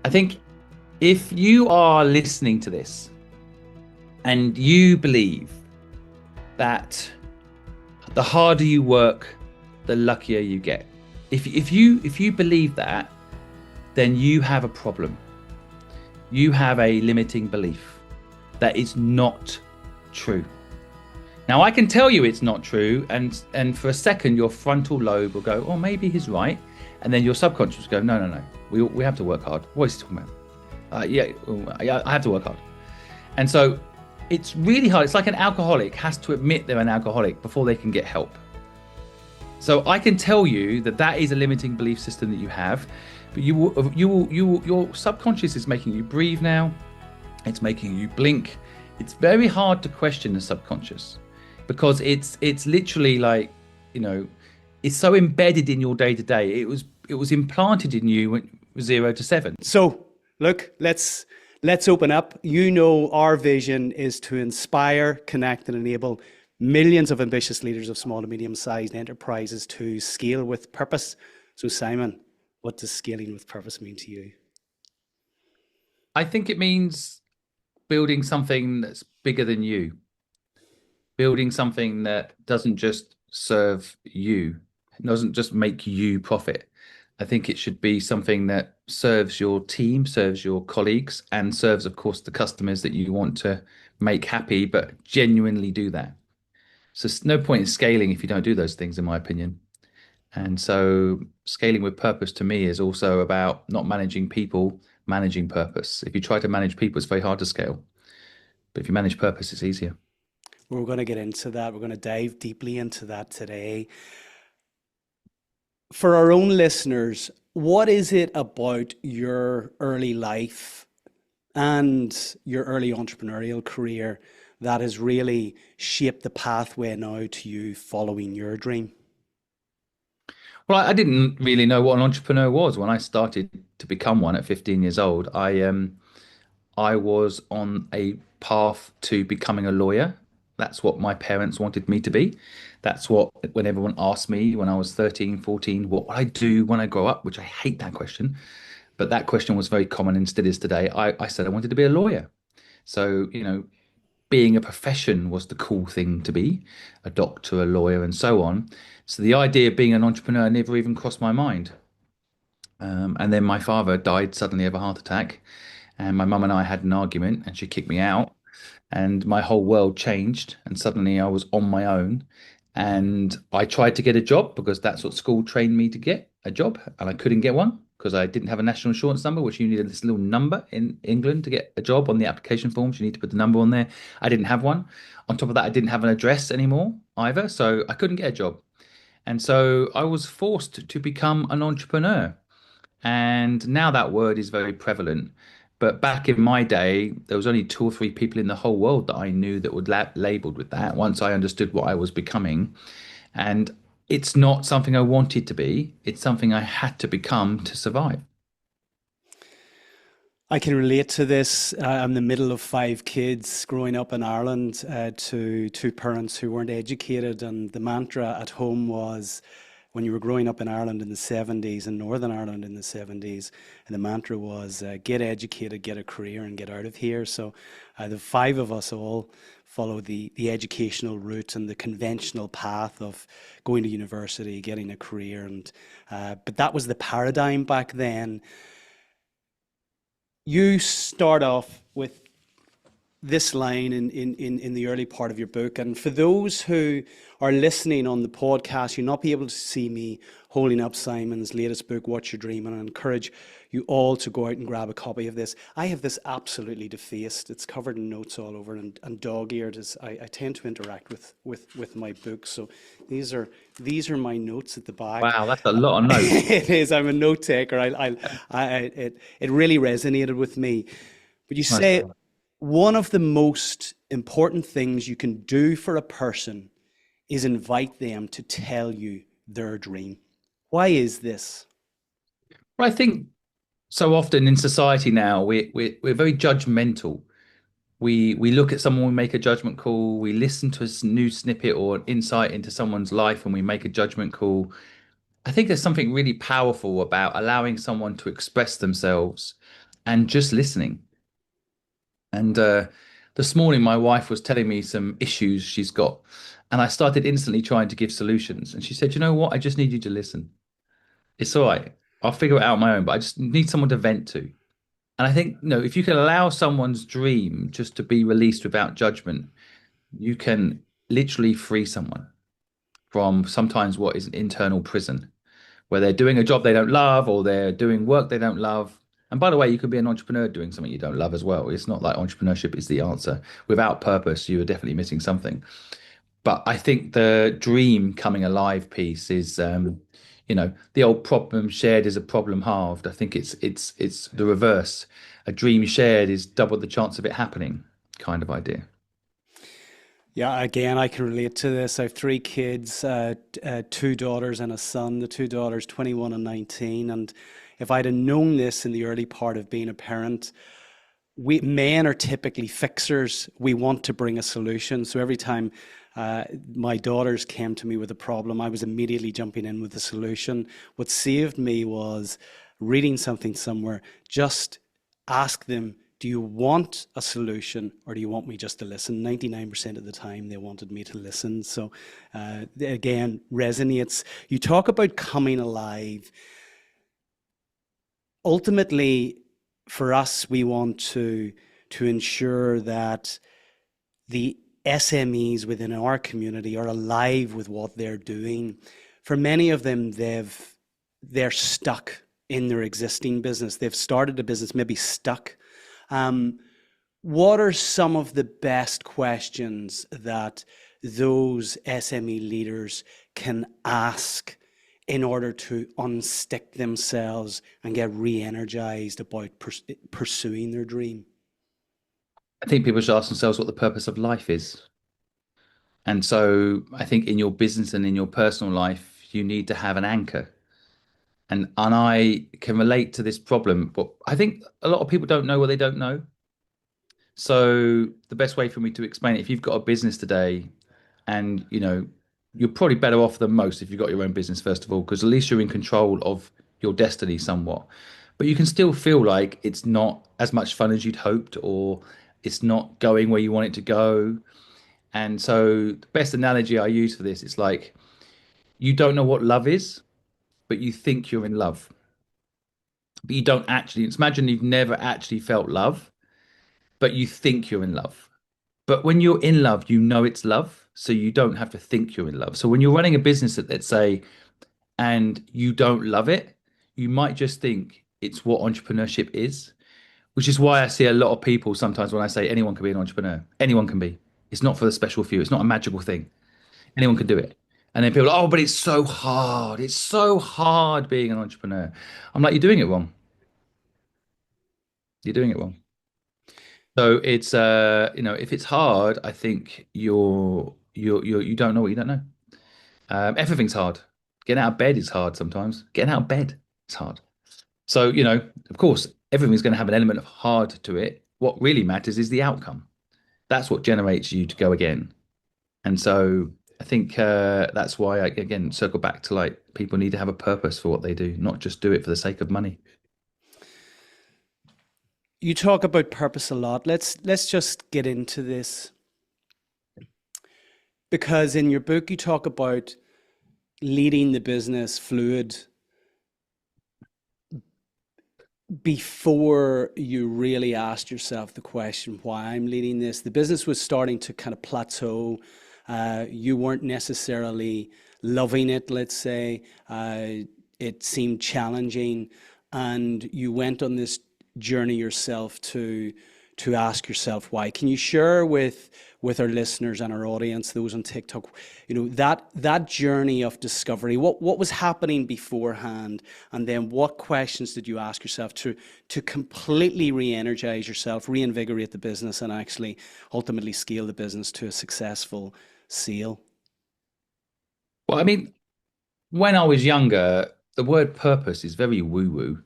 I think if you are listening to this and you believe that the harder you work, the luckier you get. If you believe that, then you have a problem. You have a limiting belief that is not true. Now I can tell you it's not true, and for a second your frontal lobe will go, "Oh, maybe he's right," and then your subconscious will go, "No, no, no. We have to work hard. What is he talking about? Yeah, I have to work hard." And so it's really hard. It's like an alcoholic has to admit they're an alcoholic before they can get help. So I can tell you that that is a limiting belief system that you have, but your subconscious is making you breathe now. It's making you blink. It's very hard to question the subconscious because it's literally like, you know, it's so embedded in your day to day. It was implanted in you when 0 to 7. So, look, let's open up. You know, our vision is to inspire, connect, and enable millions of ambitious leaders of small to medium-sized enterprises to scale with purpose. So, Simon, what does scaling with purpose mean to you? I think it means building something that's bigger than you, building something that doesn't just serve you, it doesn't just make you profit. I think it should be something that serves your team, serves your colleagues, and serves, of course, the customers that you want to make happy, but genuinely do that. So no point in scaling if you don't do those things, in my opinion. And so scaling with purpose to me is also about not managing people, managing purpose. If you try to manage people, it's very hard to scale. But if you manage purpose, it's easier. We're going to get into that. We're going to dive deeply into that today. For our own listeners, what is it about your early life and your early entrepreneurial career that has really shaped the pathway now to you following your dream? Well, I didn't really know what an entrepreneur was when I started to become one at 15 years old. I was on a path to becoming a lawyer. That's what my parents wanted me to be. That's what, when everyone asked me when I was 13, 14, what would I do when I grow up, which I hate that question. But that question was very common and still is today. I said I wanted to be a lawyer. So, being a profession was the cool thing to be, a doctor, a lawyer, and so on. So the idea of being an entrepreneur never even crossed my mind. And then my father died suddenly of a heart attack, and my mum and I had an argument, and she kicked me out, and my whole world changed, and suddenly I was on my own. And I tried to get a job because that's what school trained me to get a job, and I couldn't get one because I didn't have a national insurance number, which you needed this little number in England to get a job on the application forms. You need to put the number on there. I didn't have one. On top of that, I didn't have an address anymore either, so I couldn't get a job. And so I was forced to become an entrepreneur. And now that word is very prevalent. But back in my day, there was only 2 or 3 people in the whole world that I knew that would labeled with that once I understood what I was becoming. And it's not something I wanted to be. It's something I had to become to survive. I can relate to this. I'm the middle of 5 kids growing up in Ireland to two parents who weren't educated. And the mantra at home was, when you were growing up in Ireland in the 70s, in Northern Ireland in the 70s, and the mantra was get educated, get a career, and get out of here. So the 5 of us all followed the educational route and the conventional path of going to university, getting a career. And but that was the paradigm back then. You start off with this line in the early part of your book. And for those who are listening on the podcast, you'll not be able to see me holding up Simon's latest book, What's Your Dream? And I encourage you all to go out and grab a copy of this. I have this absolutely defaced. It's covered in notes all over and dog-eared as I tend to interact with my books. So these are my notes at the back. Wow, that's a lot of notes. It is. I'm a note taker. It really resonated with me. But you Nice. say one of the most important things you can do for a person is invite them to tell you their dream. Why is this? Well, I think so often in society now we're very judgmental. We look at someone, we make a judgment call. We listen to a new snippet or an insight into someone's life, and we make a judgment call. I think there's something really powerful about allowing someone to express themselves and just listening. And this morning, my wife was telling me some issues she's got, and I started instantly trying to give solutions. And she said, "You know what? I just need you to listen. It's all right. I'll figure it out on my own, but I just need someone to vent to." And I think, if you can allow someone's dream just to be released without judgment, you can literally free someone from sometimes what is an internal prison, where they're doing a job they don't love or they're doing work they don't love. And by the way, you could be an entrepreneur doing something you don't love as well. It's not like entrepreneurship is the answer. Without purpose, you are definitely missing something. But I think the dream coming alive piece is, the old problem shared is a problem halved. I think it's the reverse. A dream shared is double the chance of it happening, kind of idea. Yeah, again, I can relate to this. I have three kids, two daughters and a son. The two daughters, 21 and 19. And if I'd have known this in the early part of being a parent, we men are typically fixers. We want to bring a solution. So every time my daughters came to me with a problem, I was immediately jumping in with a solution. What saved me was reading something somewhere. Just ask them, do you want a solution or do you want me just to listen? 99% of the time they wanted me to listen. So again, resonates. You talk about coming alive. Ultimately, for us, we want to ensure that the SMEs within our community are alive with what they're doing. For many of them, they're stuck in their existing business. They've started a business, maybe stuck. What are some of the best questions that those SME leaders can ask in order to unstick themselves and get re-energized about pursuing their dream? I think people should ask themselves what the purpose of life is. And so I think in your business and in your personal life, you need to have an anchor. And I can relate to this problem, but I think a lot of people don't know what they don't know. So the best way for me to explain it, if you've got a business today and you're probably better off than most if you've got your own business, first of all, because at least you're in control of your destiny somewhat. But you can still feel like it's not as much fun as you'd hoped, or it's not going where you want it to go. And so the best analogy I use for this is like you don't know what love is, but you think you're in love. But you don't actually. It's imagine you've never actually felt love, but you think you're in love. But when you're in love, you know it's love, so you don't have to think you're in love. So when you're running a business that, let's say, and you don't love it, you might just think it's what entrepreneurship is, which is why I see a lot of people sometimes when I say anyone can be an entrepreneur, anyone can be. It's not for the special few. It's not a magical thing. Anyone can do it. And then people are, oh, but it's so hard. It's so hard being an entrepreneur. I'm like, you're doing it wrong. You're doing it wrong. So it's if it's hard, I think you don't know what you don't know. Everything's hard. Getting out of bed is hard sometimes. Getting out of bed is hard. So, of course, everything's going to have an element of hard to it. What really matters is the outcome. That's what generates you to go again. And so I think that's why I again circle back to like people need to have a purpose for what they do, not just do it for the sake of money. You talk about purpose a lot. Let's just get into this because in your book you talk about leading the business fluid before you really asked yourself the question why I'm leading this. The business was starting to kind of plateau. You weren't necessarily loving it, let's say. It seemed challenging, and you went on this journey yourself to ask yourself why. Can you share with our listeners and our audience, those on TikTok, that journey of discovery? What was happening beforehand, and then what questions did you ask yourself to completely re-energize yourself, reinvigorate the business, and actually ultimately scale the business to a successful sale? Well, I mean, when I was younger, the word purpose is very woo-woo.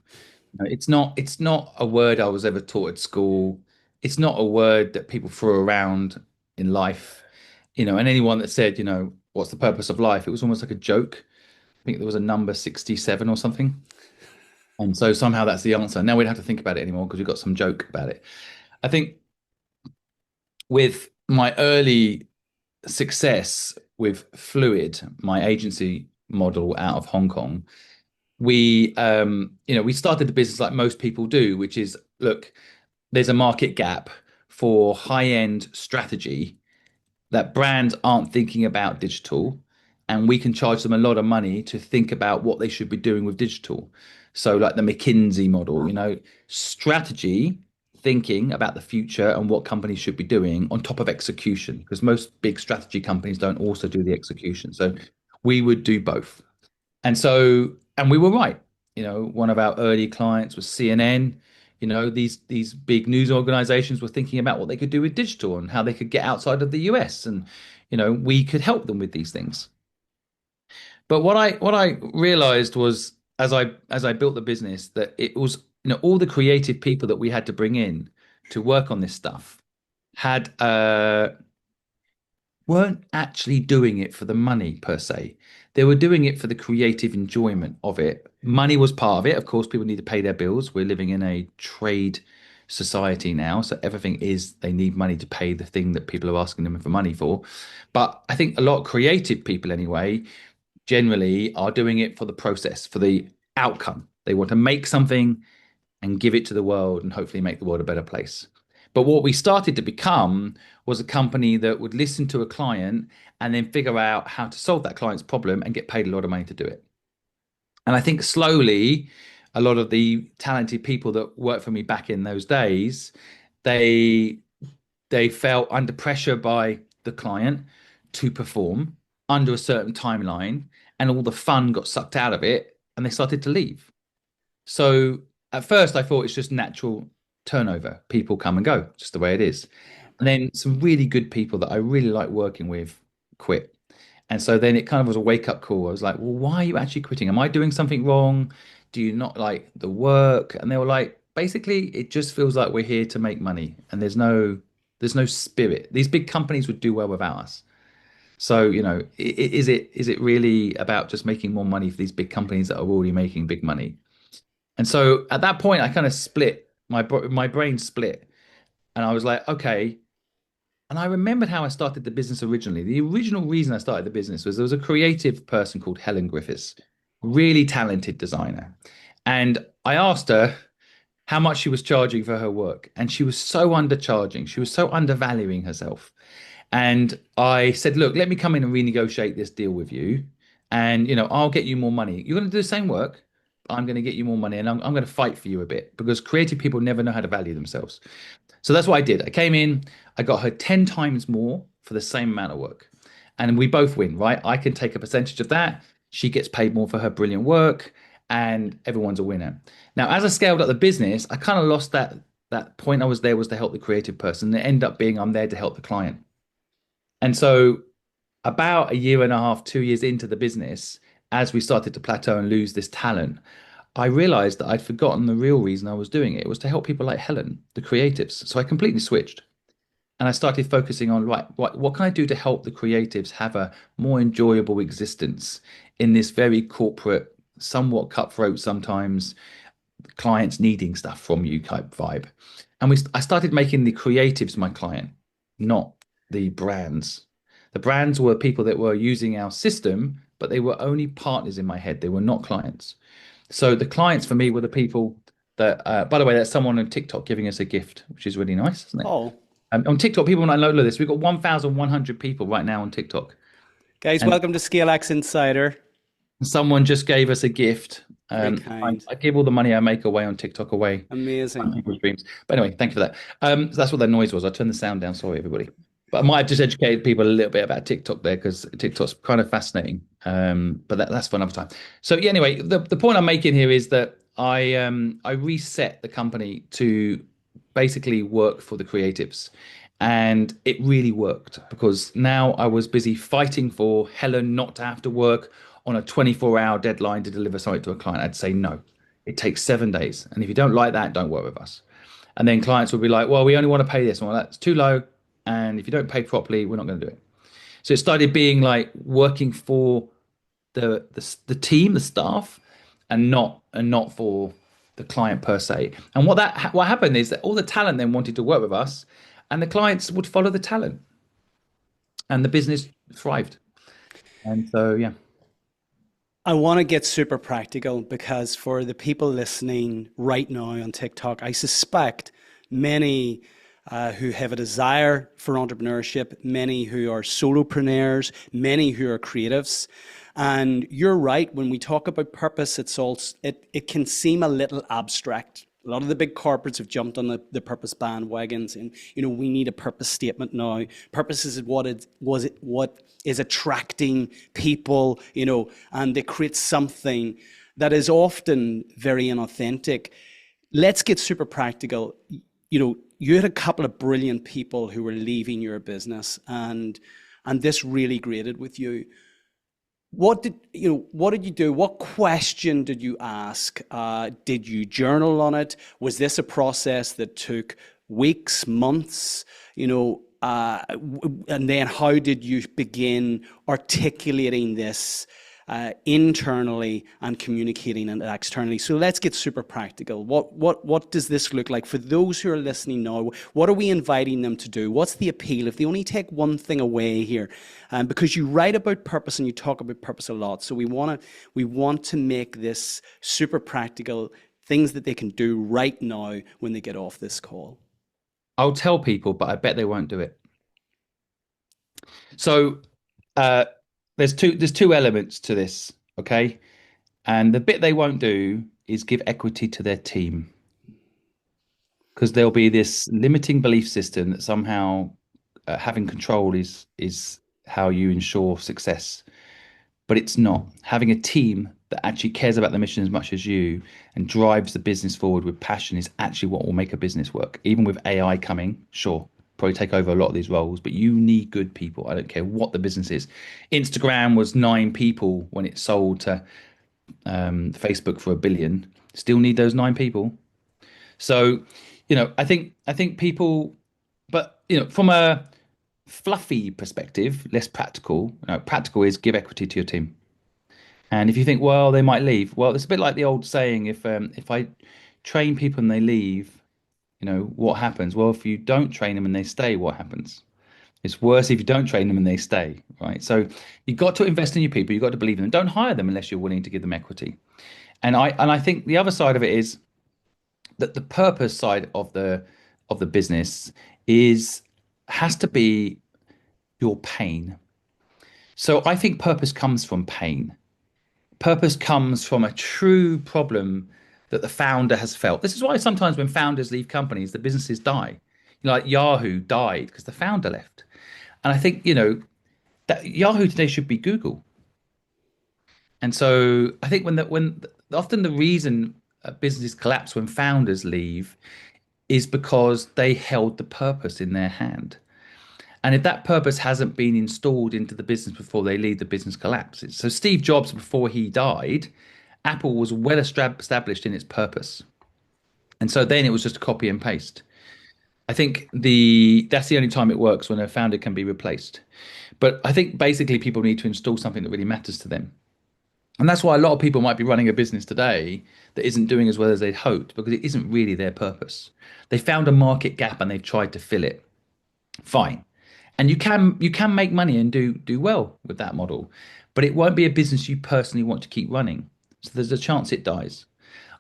It's not a word I was ever taught at school. It's not a word that people throw around in life. And anyone that said, what's the purpose of life? It was almost like a joke. I think there was a number 67 or something. And so somehow that's the answer. Now we don't have to think about it anymore because we've got some joke about it. I think with my early success with Fluid, my agency model out of Hong Kong, we started the business like most people do, which is look, there's a market gap for high-end strategy that brands aren't thinking about digital, and we can charge them a lot of money to think about what they should be doing with digital. So, like the McKinsey model, strategy, thinking about the future and what companies should be doing on top of execution, because most big strategy companies don't also do the execution. So, we would do both. And we were right. One of our early clients was CNN. These big news organizations were thinking about what they could do with digital and how they could get outside of the US, and we could help them with these things. But what I realized was as I built the business that it was all the creative people that we had to bring in to work on this stuff had weren't actually doing it for the money per se. They were doing it for the creative enjoyment of it. Money was part of it. Of course, people need to pay their bills. We're living in a trade society now, so everything is they need money to pay the thing that people are asking them for money for. But I think a lot of creative people anyway generally are doing it for the process, for the outcome. They want to make something and give it to the world and hopefully make the world a better place. But what we started to become was a company that would listen to a client and then figure out how to solve that client's problem and get paid a lot of money to do it. And I think slowly, a lot of the talented people that worked for me back in those days, they they felt under pressure by the client to perform under a certain timeline, and all the fun got sucked out of it, and they started to leave. So at first, I thought it's just natural turnover. People come and go, just the way it is. Yeah. And then some really good people that I really like working with quit. And so then it kind of was a wake up call. I was like, well, why are you actually quitting? Am I doing something wrong? Do you not like the work? And they were like, basically, it just feels like we're here to make money and there's no spirit. These big companies would do well without us. So, is it really about just making more money for these big companies that are already making big money? And so at that point, I kind of split my brain split, and I was like, okay. And I remembered how I started the business originally. The original reason I started the business was there was a creative person called Helen Griffiths, really talented designer, and I asked her how much she was charging for her work, and she was so undercharging. She was so undervaluing herself. And I said, look, let me come in and renegotiate this deal with you. And, I'll get you more money. You're going to do the same work. I'm going to get you more money and I'm going to fight for you a bit because creative people never know how to value themselves. So that's what I did. I came in, I got her 10 times more for the same amount of work. And we both win, right? I can take a percentage of that. She gets paid more for her brilliant work and everyone's a winner. Now, as I scaled up the business, I kind of lost that point I was there was to help the creative person. It ended up being I'm there to help the client. And so, about a year and a half, 2 years into the business, as we started to plateau and lose this talent, I realized that I'd forgotten the real reason I was doing it. It was to help people like Helen, the creatives. So I completely switched and I started focusing on right, what can I do to help the creatives have a more enjoyable existence in this very corporate, somewhat cutthroat sometimes clients needing stuff from you type vibe. And I started making the creatives my client, not the brands. The brands were people that were using our system, but they were only partners in my head. They were not clients. So the clients for me were the people that, by the way, that's someone on TikTok giving us a gift, which is really nice, isn't it? Oh, On TikTok, people might know this. We've got 1,100 people right now on TikTok. guys, And welcome to ScaleX Insider. someone just gave us a gift. Very I, kind. I give all the money I make away on TikTok away on Amazing. people's dreams. But anyway, thank you for that. So that's what that noise was. I turned the sound down. Sorry, everybody. But I might have just educated people a little bit about TikTok there because TikTok's kind of fascinating. But that's for another time. So yeah, anyway, the point I'm making here is that I reset the company to basically work for the creatives. And it really worked because now I was busy fighting for Helen not to have to work on a 24-hour deadline to deliver something to a client. I'd say no. It takes 7 days. And if you don't like that, don't work with us. And then clients would be like, well, we only want to pay this. Well, that's too low. And if you don't pay properly, we're not going to do it. So it started being like working for the team, the staff, and not for the client per se. And what happened is that all the talent then wanted to work with us, and the clients would follow the talent, and the business thrived. And so, yeah. I want to get super practical because for the people listening right now on TikTok, I suspect many who have a desire for entrepreneurship, many who are solopreneurs, many who are creatives. And you're right, when we talk about purpose, it can seem a little abstract. A lot of the big corporates have jumped on the purpose bandwagons, and we need a purpose statement now. Purpose is what is attracting people, and they create something that is often very inauthentic. Let's get super practical. You had a couple of brilliant people who were leaving your business, and this really grated with you. What did you do? What question did you ask? Did you journal on it? Was this a process that took weeks, months? And then how did you begin articulating this internally and communicating it externally? So let's get super practical. What does this look like for those who are listening now? What are we inviting them to do? What's the appeal? If they only take one thing away here, because you write about purpose and you talk about purpose a lot, so we want to make this super practical, things that they can do right now when they get off this call. I'll tell people, but I bet they won't do it. So uh, there's two elements to this, okay? And the bit they won't do is give equity to their team, because there'll be this limiting belief system that somehow having control is how you ensure success. But it's not. Having a team that actually cares about the mission as much as you and drives the business forward with passion is actually what will make a business work. Even with AI coming, sure, probably take over a lot of these roles, but you need good people. I don't care what the business is. Instagram was 9 people when it sold to Facebook for 1 billion. Still need those 9 people. So, I think people, but from a fluffy perspective, less practical. Practical is give equity to your team. And if you think, well, they might leave, well, it's a bit like the old saying: if I train people and they leave, what happens? Well, if you don't train them and they stay, what happens? It's worse if you don't train them and they stay, right? So you've got to invest in your people. You've got to believe in them. Don't hire them unless you're willing to give them equity. And I think the other side of it is that the purpose side of the business is has to be your pain. So I think purpose comes from pain. Purpose comes from a true problem that the founder has felt. This is why sometimes when founders leave companies, the businesses die. Like Yahoo died because the founder left. And I think, that Yahoo today should be Google. And so I think when often the reason businesses collapse when founders leave is because they held the purpose in their hand. And if that purpose hasn't been installed into the business before they leave, the business collapses. So Steve Jobs, before he died, Apple was well established in its purpose. And so then it was just a copy and paste. I think that's the only time it works, when a founder can be replaced. But I think basically people need to install something that really matters to them. And that's why a lot of people might be running a business today that isn't doing as well as they'd hoped, because it isn't really their purpose. They found a market gap and they've tried to fill it. Fine. And you can make money and do well with that model, but it won't be a business you personally want to keep running. So there's a chance it dies.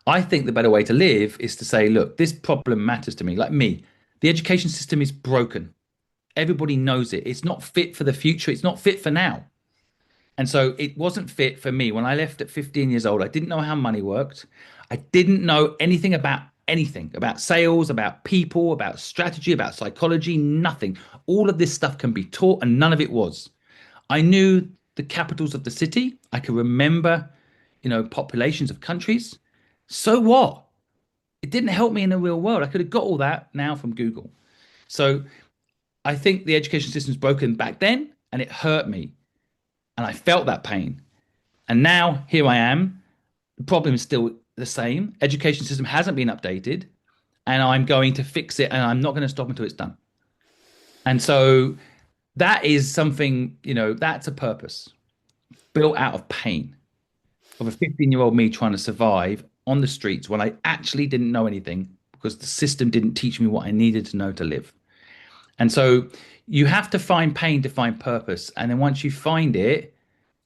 I think the better way to live is to say, look, this problem matters to me. Like me, the education system is broken. Everybody knows it. It's not fit for the future. It's not fit for now. And so it wasn't fit for me. When I left at 15 years old, I didn't know how money worked. I didn't know anything about sales, about people, about strategy, about psychology, nothing. All of this stuff can be taught, and none of it was. I knew the capitals of the city. I could remember, populations of countries. So what? It didn't help me in the real world. I could have got all that now from Google. So I think the education system's broken back then, and it hurt me. And I felt that pain. And now here I am. The problem is still the same. Education system hasn't been updated, and I'm going to fix it, and I'm not going to stop until it's done. And so that is something, that's a purpose built out of pain of a 15-year-old me trying to survive on the streets when I actually didn't know anything because the system didn't teach me what I needed to know to live. And so you have to find pain to find purpose. And then once you find it,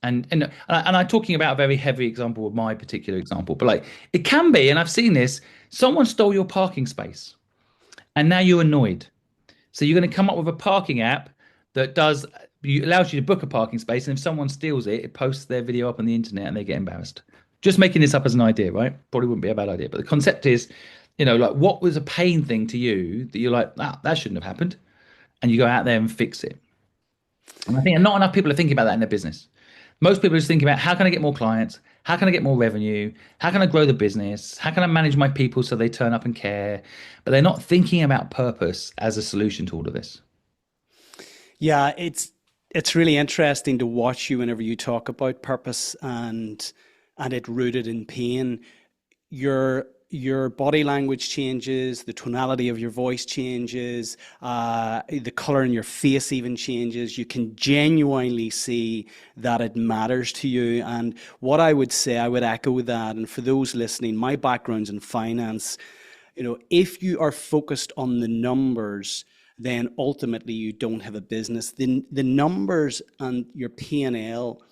and I'm talking about a very heavy example of my particular example, but like it can be, and I've seen this, someone stole your parking space and now you're annoyed. So you're going to come up with a parking app that allows you to book a parking space, and if someone steals it, it posts their video up on the internet and they get embarrassed. Just making this up as an idea, right? Probably wouldn't be a bad idea, but the concept is, like what was a pain thing to you that you're like, ah, that shouldn't have happened, and you go out there and fix it. And I think not enough people are thinking about that in their business. Most people are just thinking about how can I get more clients? How can I get more revenue? How can I grow the business? How can I manage my people so they turn up and care? But they're not thinking about purpose as a solution to all of this. Yeah, it's really interesting to watch you whenever you talk about purpose and it rooted in pain. Your body language changes, the tonality of your voice changes, the color in your face even changes. You can genuinely see that it matters to you. And what I would say, I would echo that. And for those listening, my background's in finance. If you are focused on the numbers, then ultimately you don't have a business. The numbers and your P&L,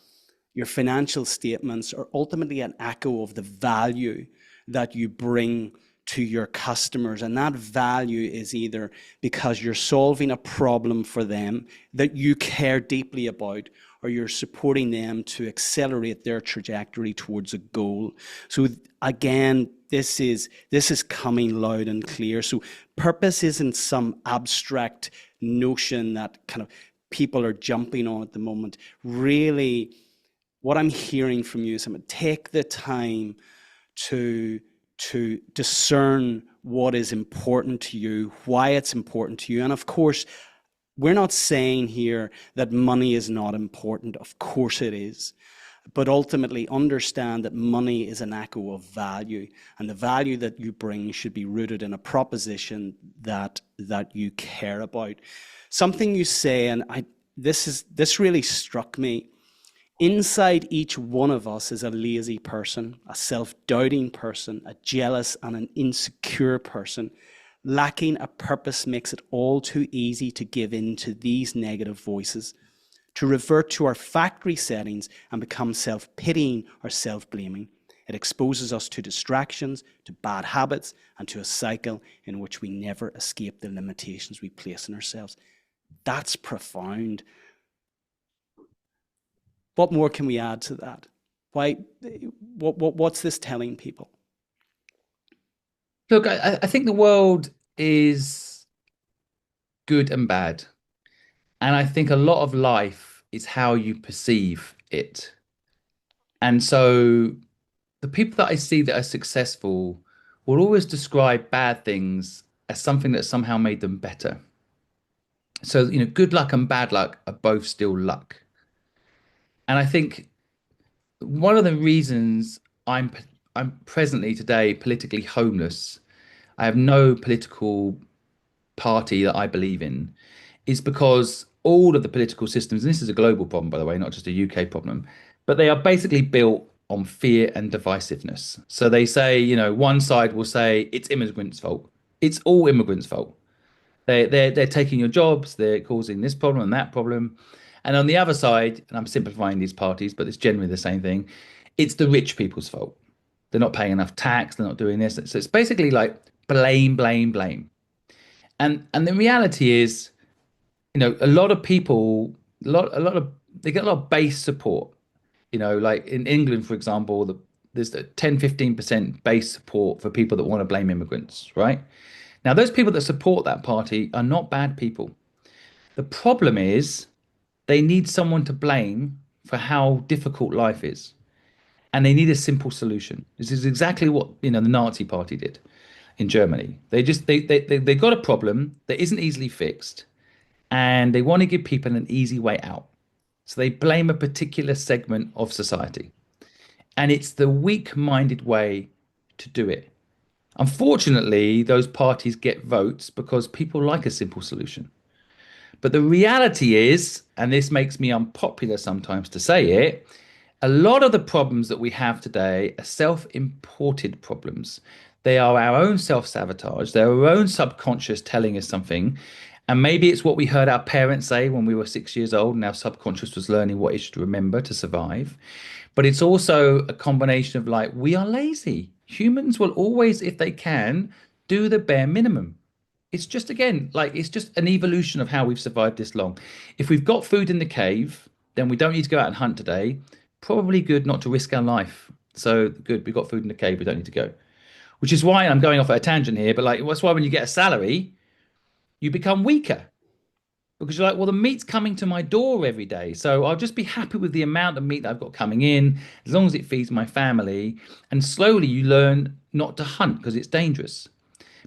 your financial statements are ultimately an echo of the value that you bring to your customers. And that value is either because you're solving a problem for them that you care deeply about, or you're supporting them to accelerate their trajectory towards a goal. So again, this is coming loud and clear. So purpose isn't some abstract notion that kind of people are jumping on at the moment. Really, what I'm hearing from you is take the time to discern what is important to you, why it's important to you. And of course, we're not saying here that money is not important. Of course it is. But ultimately understand that money is an echo of value, and the value that you bring should be rooted in a proposition that you care about. Something you say, and this really struck me. Inside each one of us is a lazy person, a self-doubting person, a jealous and an insecure person. Lacking a purpose makes it all too easy to give in to these negative voices, to revert to our factory settings and become self-pitying or self-blaming. It exposes us to distractions, to bad habits, and to a cycle in which we never escape the limitations we place on ourselves. That's profound. What more can we add to that? What's this telling people? Look, I think the world is good and bad. And I think a lot of life is how you perceive it. And so the people that I see that are successful will always describe bad things as something that somehow made them better. So, good luck and bad luck are both still luck. And I think one of the reasons I'm presently today politically homeless, I have no political party that I believe in, is because all of the political systems, and this is a global problem, by the way, not just a UK problem, but they are basically built on fear and divisiveness. So they say, one side will say it's immigrants' fault. It's all immigrants' fault. They're taking your jobs, they're causing this problem and that problem. And on the other side, and I'm simplifying these parties, but it's generally the same thing, it's the rich people's fault. They're not paying enough tax, they're not doing this. So it's basically like blame, blame, blame. And the reality is, a lot of people, they get a lot of base support. Like in England, for example, there's the 10-15% base support for people that want to blame immigrants, right? Now, those people that support that party are not bad people. The problem is they need someone to blame for how difficult life is. And they need a simple solution. This is exactly what, the Nazi party did in Germany. They got a problem that isn't easily fixed, and they want to give people an easy way out. So they blame a particular segment of society. And it's the weak-minded way to do it. Unfortunately, those parties get votes because people like a simple solution. But the reality is, and this makes me unpopular sometimes to say it, A lot of the problems that we have today are self-imported problems. They are our own self-sabotage. They're our own subconscious telling us something. And maybe it's what we heard our parents say when we were 6 years old, and our subconscious was learning what it should remember to survive. But it's also a combination of like, we are lazy. Humans will always, if they can, do the bare minimum. It's just, again, like it's just an evolution of how we've survived this long. If we've got food in the cave, then we don't need to go out and hunt today. Probably good not to risk our life. So good, we've got food in the cave, we don't need to go. Which is why I'm going off at a tangent here, but like that's why when you get a salary, you become weaker because you're like, well, the meat's coming to my door every day. So I'll just be happy with the amount of meat that I've got coming in, as long as it feeds my family. And slowly you learn not to hunt because it's dangerous.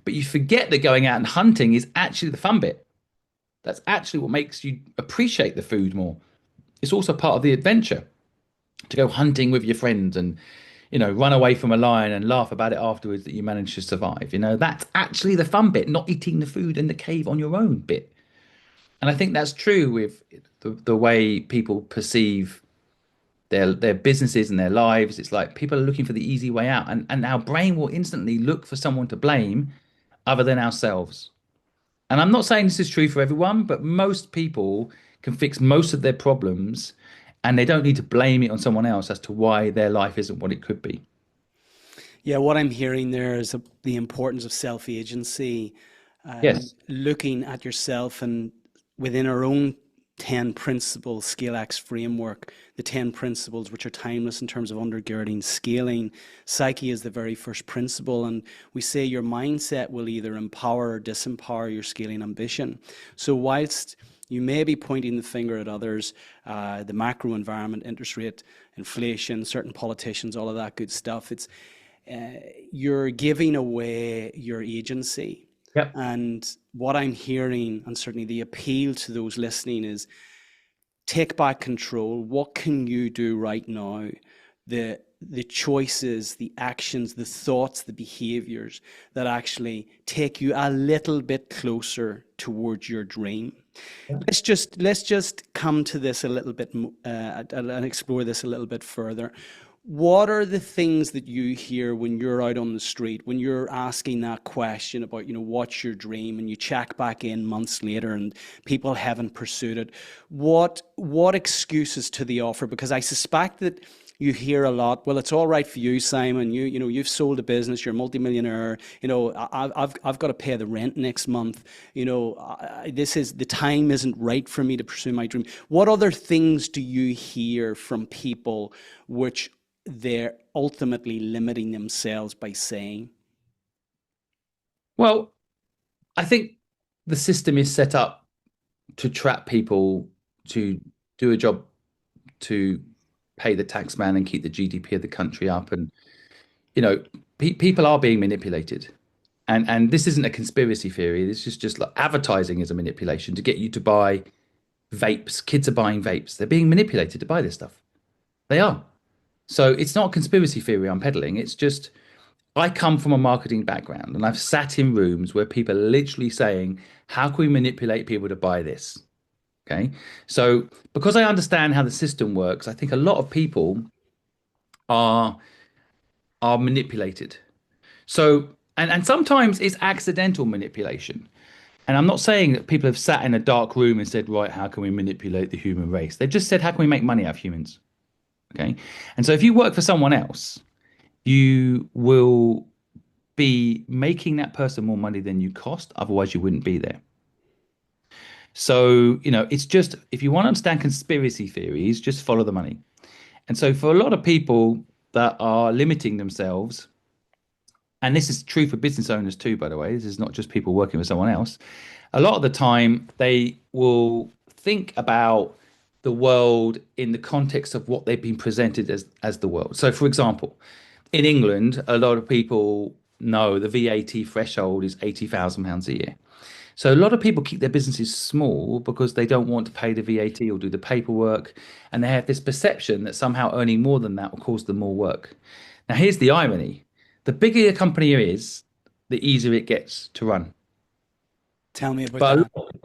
But you forget that going out and hunting is actually the fun bit. That's actually what makes you appreciate the food more. It's also part of the adventure to go hunting with your friends and, run away from a lion and laugh about it afterwards that you managed to survive. That's actually the fun bit, not eating the food in the cave on your own bit. And I think that's true with the way people perceive their businesses and their lives. It's like people are looking for the easy way out, and our brain will instantly look for someone to blame other than ourselves. And I'm not saying this is true for everyone, but most people can fix most of their problems and they don't need to blame it on someone else as to why their life isn't what it could be. Yeah, what I'm hearing there is the importance of self-agency, Yes. looking at yourself and within our own 10 principles ScaleX framework, the 10 principles which are timeless in terms of undergirding scaling. Psyche is the very first principle, and we say your mindset will either empower or disempower your scaling ambition. So whilst you may be pointing the finger at others, the macro environment, interest rate, inflation, certain politicians, all of that good stuff, you're giving away your agency. Yep. And what I'm hearing, and certainly the appeal to those listening, is take back control. What can you do right now? The choices, the actions, the thoughts, the behaviors that actually take you a little bit closer towards your dream. Let's just come to this a little bit and explore this a little bit further. What are the things that you hear when you're out on the street, when you're asking that question about, what's your dream, and you check back in months later and people haven't pursued it? What excuses to the offer? Because I suspect that you hear a lot, well, it's all right for you, Simon. You've sold a business, you're a multimillionaire. I've got to pay the rent next month. This is the time isn't right for me to pursue my dream. What other things do you hear from people which they're ultimately limiting themselves by saying? Well, I think the system is set up to trap people to do a job to pay the tax man and keep the GDP of the country up. And, you know, people are being manipulated. And this isn't a conspiracy theory. This is just like advertising is a manipulation to get you to buy vapes. Kids are buying vapes. They're being manipulated to buy this stuff. They are. So it's not a conspiracy theory I'm peddling. It's just I come from a marketing background and I've sat in rooms where people are literally saying, how can we manipulate people to buy this? Okay. So because I understand how the system works, I think a lot of people are are manipulated. So and sometimes it's accidental manipulation. And I'm not saying that people have sat in a dark room and said, right, how can we manipulate the human race? They've just said, how can we make money out of humans? Okay. And so if you work for someone else, you will be making that person more money than you cost. Otherwise, you wouldn't be there. So, it's just if you want to understand conspiracy theories, just follow the money. And so, for a lot of people that are limiting themselves, and this is true for business owners too, by the way, this is not just people working with someone else. A lot of the time, they will think about the world in the context of what they've been presented as the world. So, for example, in England, a lot of people know the VAT threshold is £80,000 a year. So a lot of people keep their businesses small because they don't want to pay the VAT or do the paperwork, and they have this perception that somehow earning more than that will cause them more work. Now, here's the irony: the bigger your company is, the easier it gets to run. Tell me about But that.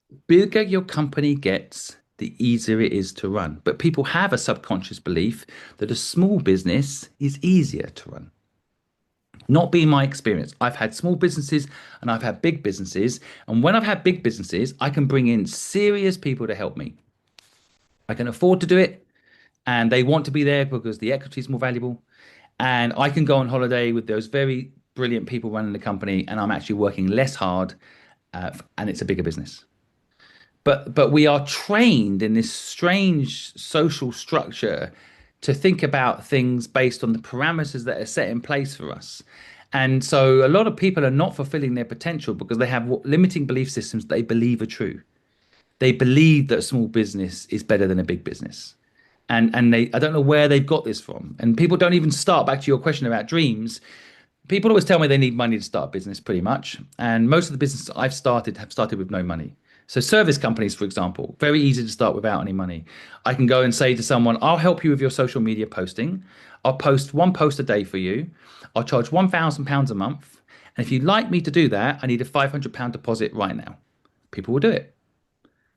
the bigger your company gets, the easier it is to run. But people have a subconscious belief that a small business is easier to run. Not been my experience. I've had small businesses and I've had big businesses. And when I've had big businesses, I can bring in serious people to help me. I can afford to do it and they want to be there because the equity is more valuable. And I can go on holiday with those very brilliant people running the company and I'm actually working less hard and it's a bigger business. But we are trained in this strange social structure to think about things based on the parameters that are set in place for us. And so a lot of people are not fulfilling their potential because they have limiting belief systems they believe are true. They believe that a small business is better than a big business. And I don't know where they've got this from. And people don't even start back to your question about dreams. People always tell me they need money to start a business pretty much. And most of the businesses I've started have started with no money. So service companies, for example, very easy to start without any money. I can go and say to someone, I'll help you with your social media posting. I'll post one post a day for you. I'll charge £1,000 a month. And if you'd like me to do that, I need a £500 deposit right now. People will do it.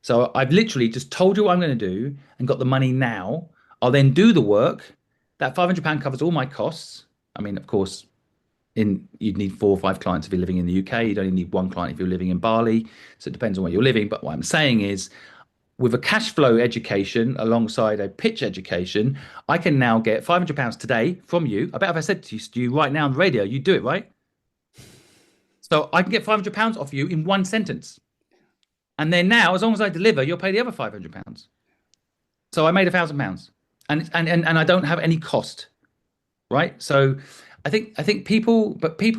So I've literally just told you what I'm going to do and got the money now. I'll then do the work. That £500 covers all my costs. I mean, of course, you'd need 4 or 5 clients if you're living in the UK. You'd only need one client if you're living in Bali. So it depends on where you're living. But what I'm saying is, with a cash flow education alongside a pitch education, I can now get £500 today from you. I bet if I said to you right now on the radio, you do it, right? So I can get £500 off you in one sentence. And then now, as long as I deliver, you'll pay the other £500. So I made £1,000, and I don't have any cost, right? So I think people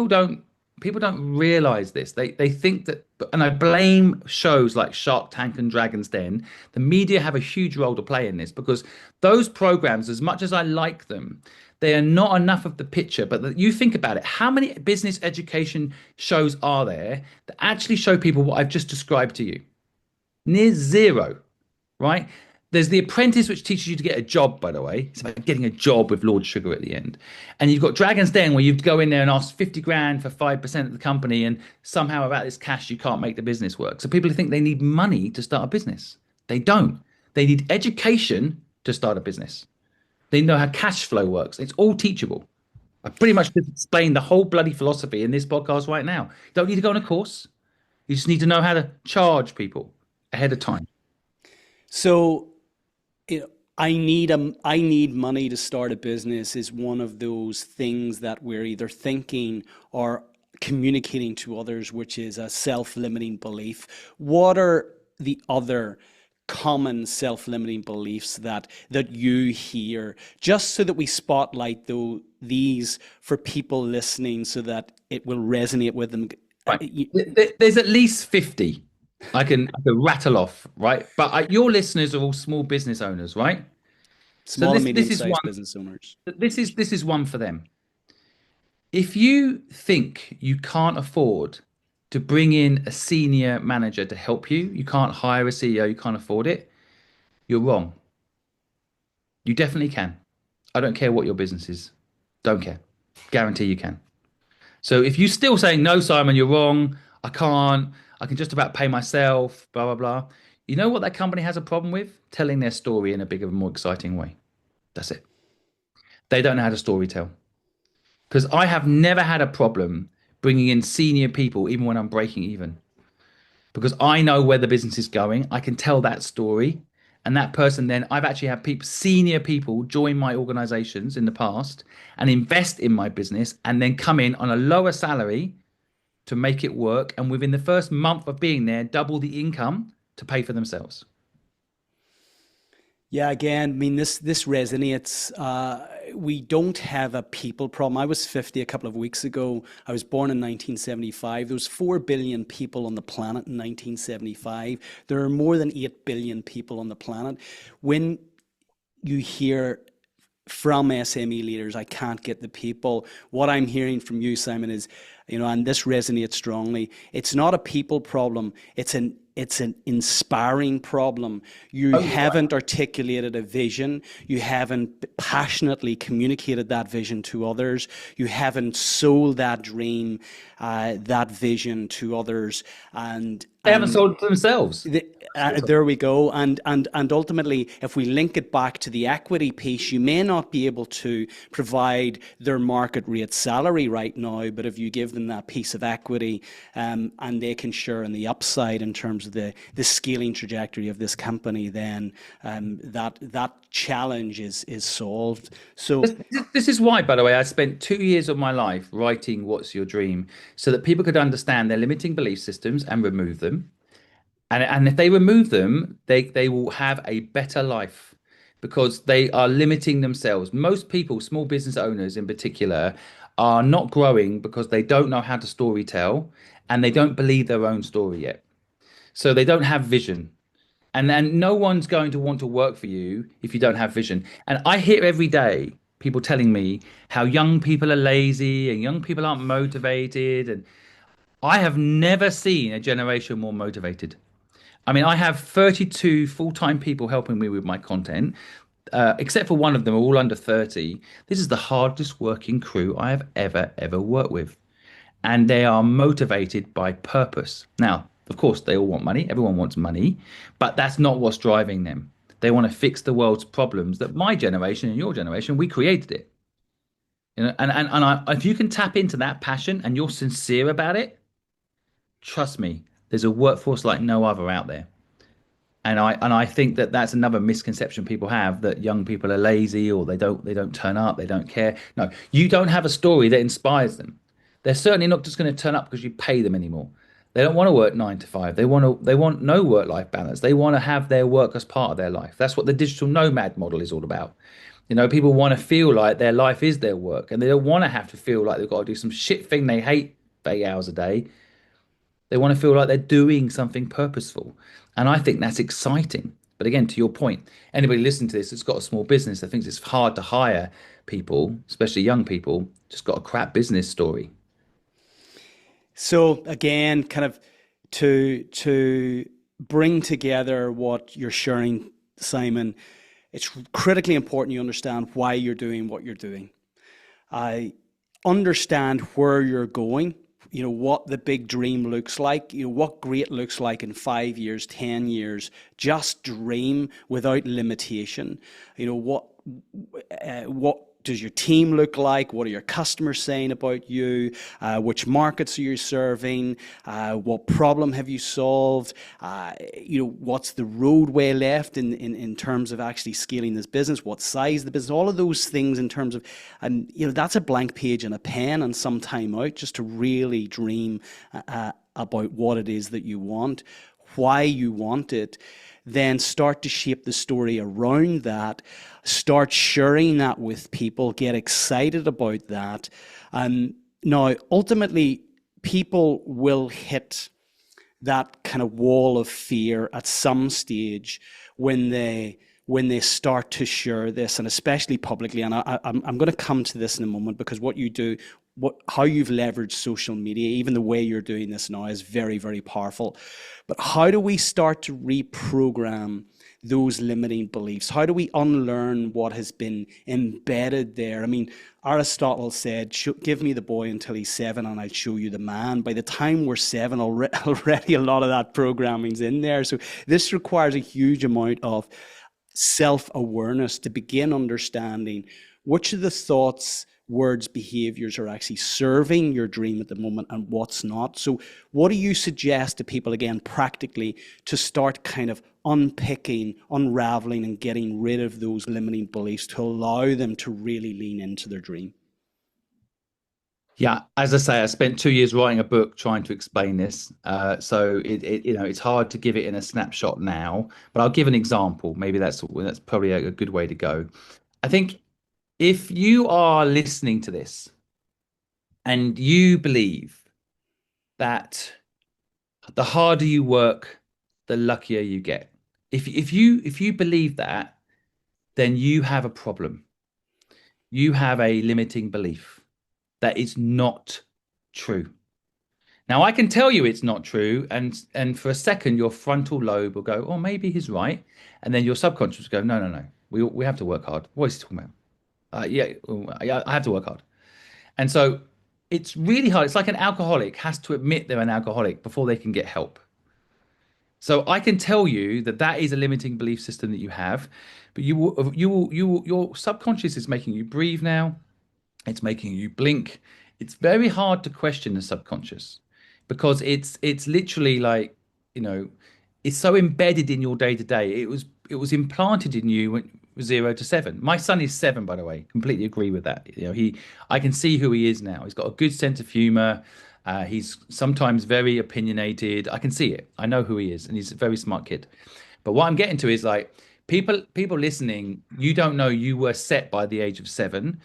don't realize this. They think that, and I blame shows like Shark Tank and Dragon's Den. The media have a huge role to play in this because those programs, as much as I like them, they are not enough of the picture. But that you think about it, how many business education shows are there that actually show people what I've just described to you? Near zero, right? There's The Apprentice, which teaches you to get a job, by the way. It's about getting a job with Lord Sugar at the end. And you've got Dragon's Den, where you go in there and ask 50 grand for 5% of the company, and somehow about this cash, you can't make the business work. So people think they need money to start a business. They don't. They need education to start a business. They know how cash flow works. It's all teachable. I pretty much just explained the whole bloody philosophy in this podcast right now. You don't need to go on a course. You just need to know how to charge people ahead of time. So, I need money to start a business is one of those things that we're either thinking or communicating to others, which is a self-limiting belief. What are the other common self-limiting beliefs that you hear, just so that we spotlight these for people listening so that it will resonate with them? Right. There's at least 50 I can rattle off, right? But your listeners are all small business owners, right? So Small and this is medium-sized one. business owners. This is one for them. If you think you can't afford to bring in a senior manager to help you, you can't hire a CEO, you can't afford it, you're wrong. You definitely can. I don't care what your business is. Don't care. Guarantee you can. So if you're still saying, no, Simon, you're wrong, I can just about pay myself, blah, blah, blah. You know what that company has a problem with? Telling their story in a bigger, more exciting way. That's it. They don't know how to story tell. Because I have never had a problem bringing in senior people, even when I'm breaking even. Because I know where the business is going. I can tell that story. And that person then, I've actually had senior people join my organizations in the past and invest in my business and then come in on a lower salary to make it work. And within the first month of being there, double the income to pay for themselves. Yeah, again, I mean, this resonates. We don't have a people problem. I was 50 a couple of weeks ago. I was born in 1975. There was 4 billion people on the planet in 1975. There are more than 8 billion people on the planet. When you hear from SME leaders, I can't get the people, what I'm hearing from you, Simon, is, and this resonates strongly, it's not a people problem, it's an inspiring problem. You haven't articulated a vision. You haven't passionately communicated that vision to others. You haven't sold that dream, that vision to others. And They haven't sold it to themselves. there we go. And ultimately, if we link it back to the equity piece, you may not be able to provide their market rate salary right now, but if you give them that piece of equity, and they can share in the upside in terms of the scaling trajectory of this company, then that challenge is solved. So This is why, by the way, I spent 2 years of my life writing What's Your Dream so that people could understand their limiting belief systems and remove them. And if they remove them, they will have a better life because they are limiting themselves. Most people, small business owners in particular, are not growing because they don't know how to story tell and they don't believe their own story yet. So they don't have vision. And no one's going to want to work for you if you don't have vision. And I hear every day people telling me how young people are lazy and young people aren't motivated. And I have never seen a generation more motivated. I mean, I have 32 full-time people helping me with my content, except for one of them, all under 30. This is the hardest working crew I have ever worked with. And they are motivated by purpose. Now, of course, they all want money. Everyone wants money, but that's not what's driving them. They want to fix the world's problems that my generation and your generation, we created it. If you can tap into that passion and you're sincere about it, trust me, there's a workforce like no other out there. And I think that that's another misconception people have that young people are lazy or they don't turn up, they don't care. No, you don't have a story that inspires them. They're certainly not just going to turn up because you pay them anymore. They don't want to work 9 to 5. They want no work-life balance. They want to have their work as part of their life. That's what the digital nomad model is all about. People want to feel like their life is their work, and they don't want to have to feel like they've got to do some shit thing they hate for 8 hours a day. They want to feel like they're doing something purposeful. And I think that's exciting. But again, to your point, anybody listening to this that's got a small business that thinks it's hard to hire people, especially young people, just got a crap business story. So again, kind of to bring together what you're sharing, Simon, it's critically important you understand why you're doing what you're doing. I understand where you're going, what the big dream looks like, what great looks like in 5 years, 10 years. Just dream without limitation. What does your team look like? What are your customers saying about you? Which markets are you serving? What problem have you solved? What's the roadway left in terms of actually scaling this business? What size the business? All of those things in terms of, and that's a blank page and a pen and some time out just to really dream about what it is that you want, why you want it. Then start to shape the story around that, start sharing that with people, get excited about that. Now, ultimately, people will hit that kind of wall of fear at some stage when they start to share this, and especially publicly. And I'm going to come to this in a moment, because what you do, how you've leveraged social media, even the way you're doing this now, is very, very powerful. But how do we start to reprogram those limiting beliefs? How do we unlearn what has been embedded there? I mean, Aristotle said, give me the boy until he's 7 and I'll show you the man. By the time we're 7, already a lot of that programming's in there. So this requires a huge amount of self-awareness to begin understanding which of the thoughts, words, behaviors are actually serving your dream at the moment and what's not. So what do you suggest to people, again, practically, to start kind of unpicking, unraveling, and getting rid of those limiting beliefs to allow them to really lean into their dream? Yeah, as I say, I spent 2 years writing a book trying to explain this. So it's hard to give it in a snapshot now, but I'll give an example. Maybe that's probably a good way to go. I think if you are listening to this and you believe that the harder you work, the luckier you get. If you believe that, then you have a problem. You have a limiting belief that is not true. Now I can tell you it's not true, and for a second your frontal lobe will go, "Oh, maybe he's right," and then your subconscious will go, "No, no, no. We have to work hard. What is he talking about? Yeah, I have to work hard." And so it's really hard. It's like an alcoholic has to admit they're an alcoholic before they can get help. So I can tell you that that is a limiting belief system that you have, but your subconscious is making you breathe now. It's making you blink. It's very hard to question the subconscious because it's literally like, you know, it's so embedded in your day to day. It was implanted in you when 0 to 7. My son is 7, by the way. Completely agree with that. I can see who he is now. He's got a good sense of humor. He's sometimes very opinionated. I can see it. I know who he is, and he's a very smart kid. But what I'm getting to is like people listening, you don't know you were set by the age of 7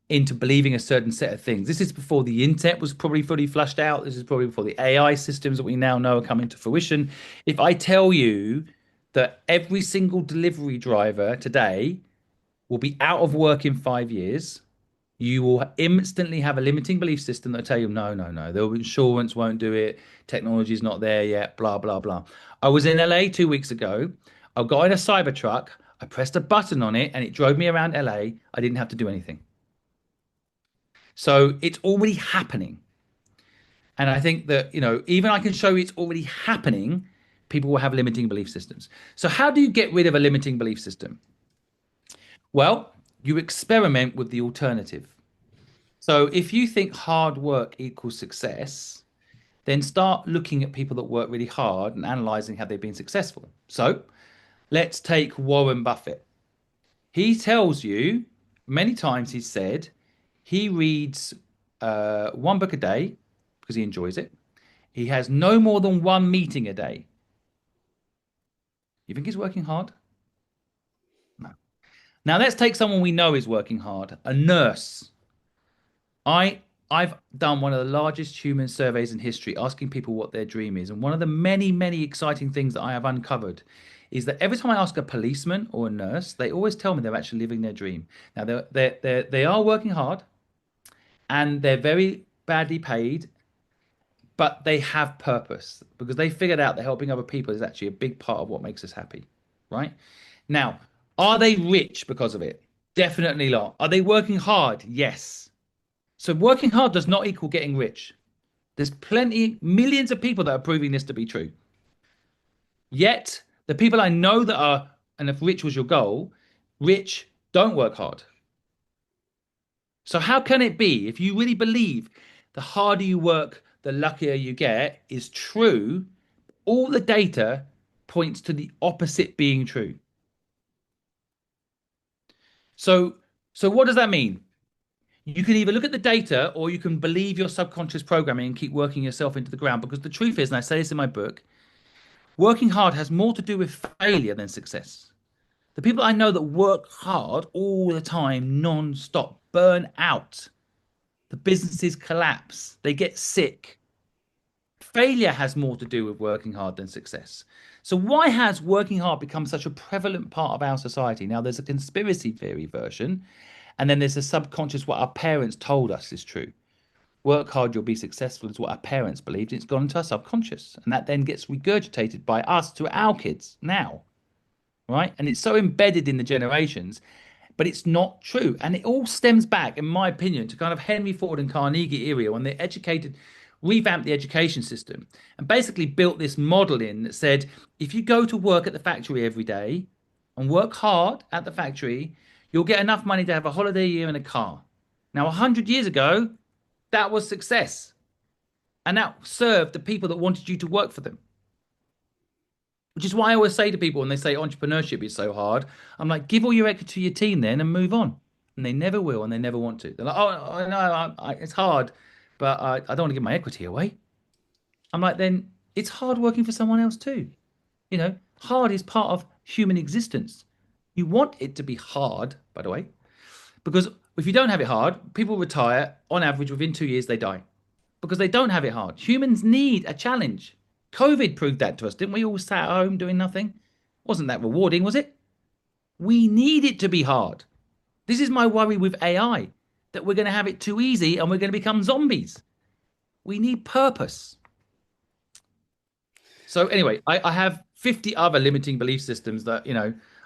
into believing a certain set of things. This is before the internet was probably fully flushed out. This is probably before the AI systems that we now know are coming to fruition. If I tell you that every single delivery driver today will be out of work in 5 years, you will instantly have a limiting belief system that will tell you, no, no, no, the insurance won't do it. Technology's not there yet, blah, blah, blah. I was in LA 2 weeks ago. I got in a cyber truck. I pressed a button on it and it drove me around LA. I didn't have to do anything. So it's already happening. And I think that, even I can show you it's already happening, people will have limiting belief systems. So how do you get rid of a limiting belief system? Well, you experiment with the alternative. So if you think hard work equals success, then start looking at people that work really hard and analyzing how they've been successful. So let's take Warren Buffett. He tells you many times he's said he reads one book a day because he enjoys it. He has no more than one meeting a day. You think he's working hard? No. Now let's take someone we know is working hard, a nurse. I've done one of the largest human surveys in history, asking people what their dream is. And one of the many, many exciting things that I have uncovered is that every time I ask a policeman or a nurse, they always tell me they're actually living their dream. Now they are working hard and they're very badly paid, but they have purpose because they figured out that helping other people is actually a big part of what makes us happy, right? Now, are they rich because of it? Definitely not. Are they working hard? Yes. So working hard does not equal getting rich. There's plenty, millions of people that are proving this to be true. Yet, the people I know that are, and if rich was your goal, rich don't work hard. So how can it be, if you really believe the harder you work, the luckier you get, is true, all the data points to the opposite being true. So, so what does that mean? You can either look at the data or you can believe your subconscious programming and keep working yourself into the ground. Because the truth is, and I say this in my book, working hard has more to do with failure than success. The people I know that work hard all the time, non-stop, burn out. The businesses collapse. They get sick. Failure has more to do with working hard than success. So why has working hard become such a prevalent part of our society? Now, there's a conspiracy theory version, and then there's a subconscious, what our parents told us is true. Work hard, you'll be successful is what our parents believed. It's gone into our subconscious. And that then gets regurgitated by us to our kids now, right? And it's so embedded in the generations, but it's not true. And it all stems back, in my opinion, to kind of Henry Ford and Carnegie era when they revamped the education system and basically built this model in that said, if you go to work at the factory every day and work hard at the factory, you'll get enough money to have a holiday a year and a car. Now, 100 years ago, that was success. And that served the people that wanted you to work for them. Which is why I always say to people when they say entrepreneurship is so hard, I'm like, give all your equity to your team then and move on. And they never will and they never want to. They're like, oh, no, it's hard, but I don't want to give my equity away. I'm like, then it's hard working for someone else too. Hard is part of human existence. You want it to be hard, by the way, because if you don't have it hard, people retire on average within 2 years, they die because they don't have it hard. Humans need a challenge. COVID proved that to us, didn't we? All sat at home doing nothing. Wasn't that rewarding, was it? We need it to be hard. This is my worry with AI, that we're going to have it too easy and we're going to become zombies. We need purpose. So anyway, I have 50 other limiting belief systems that,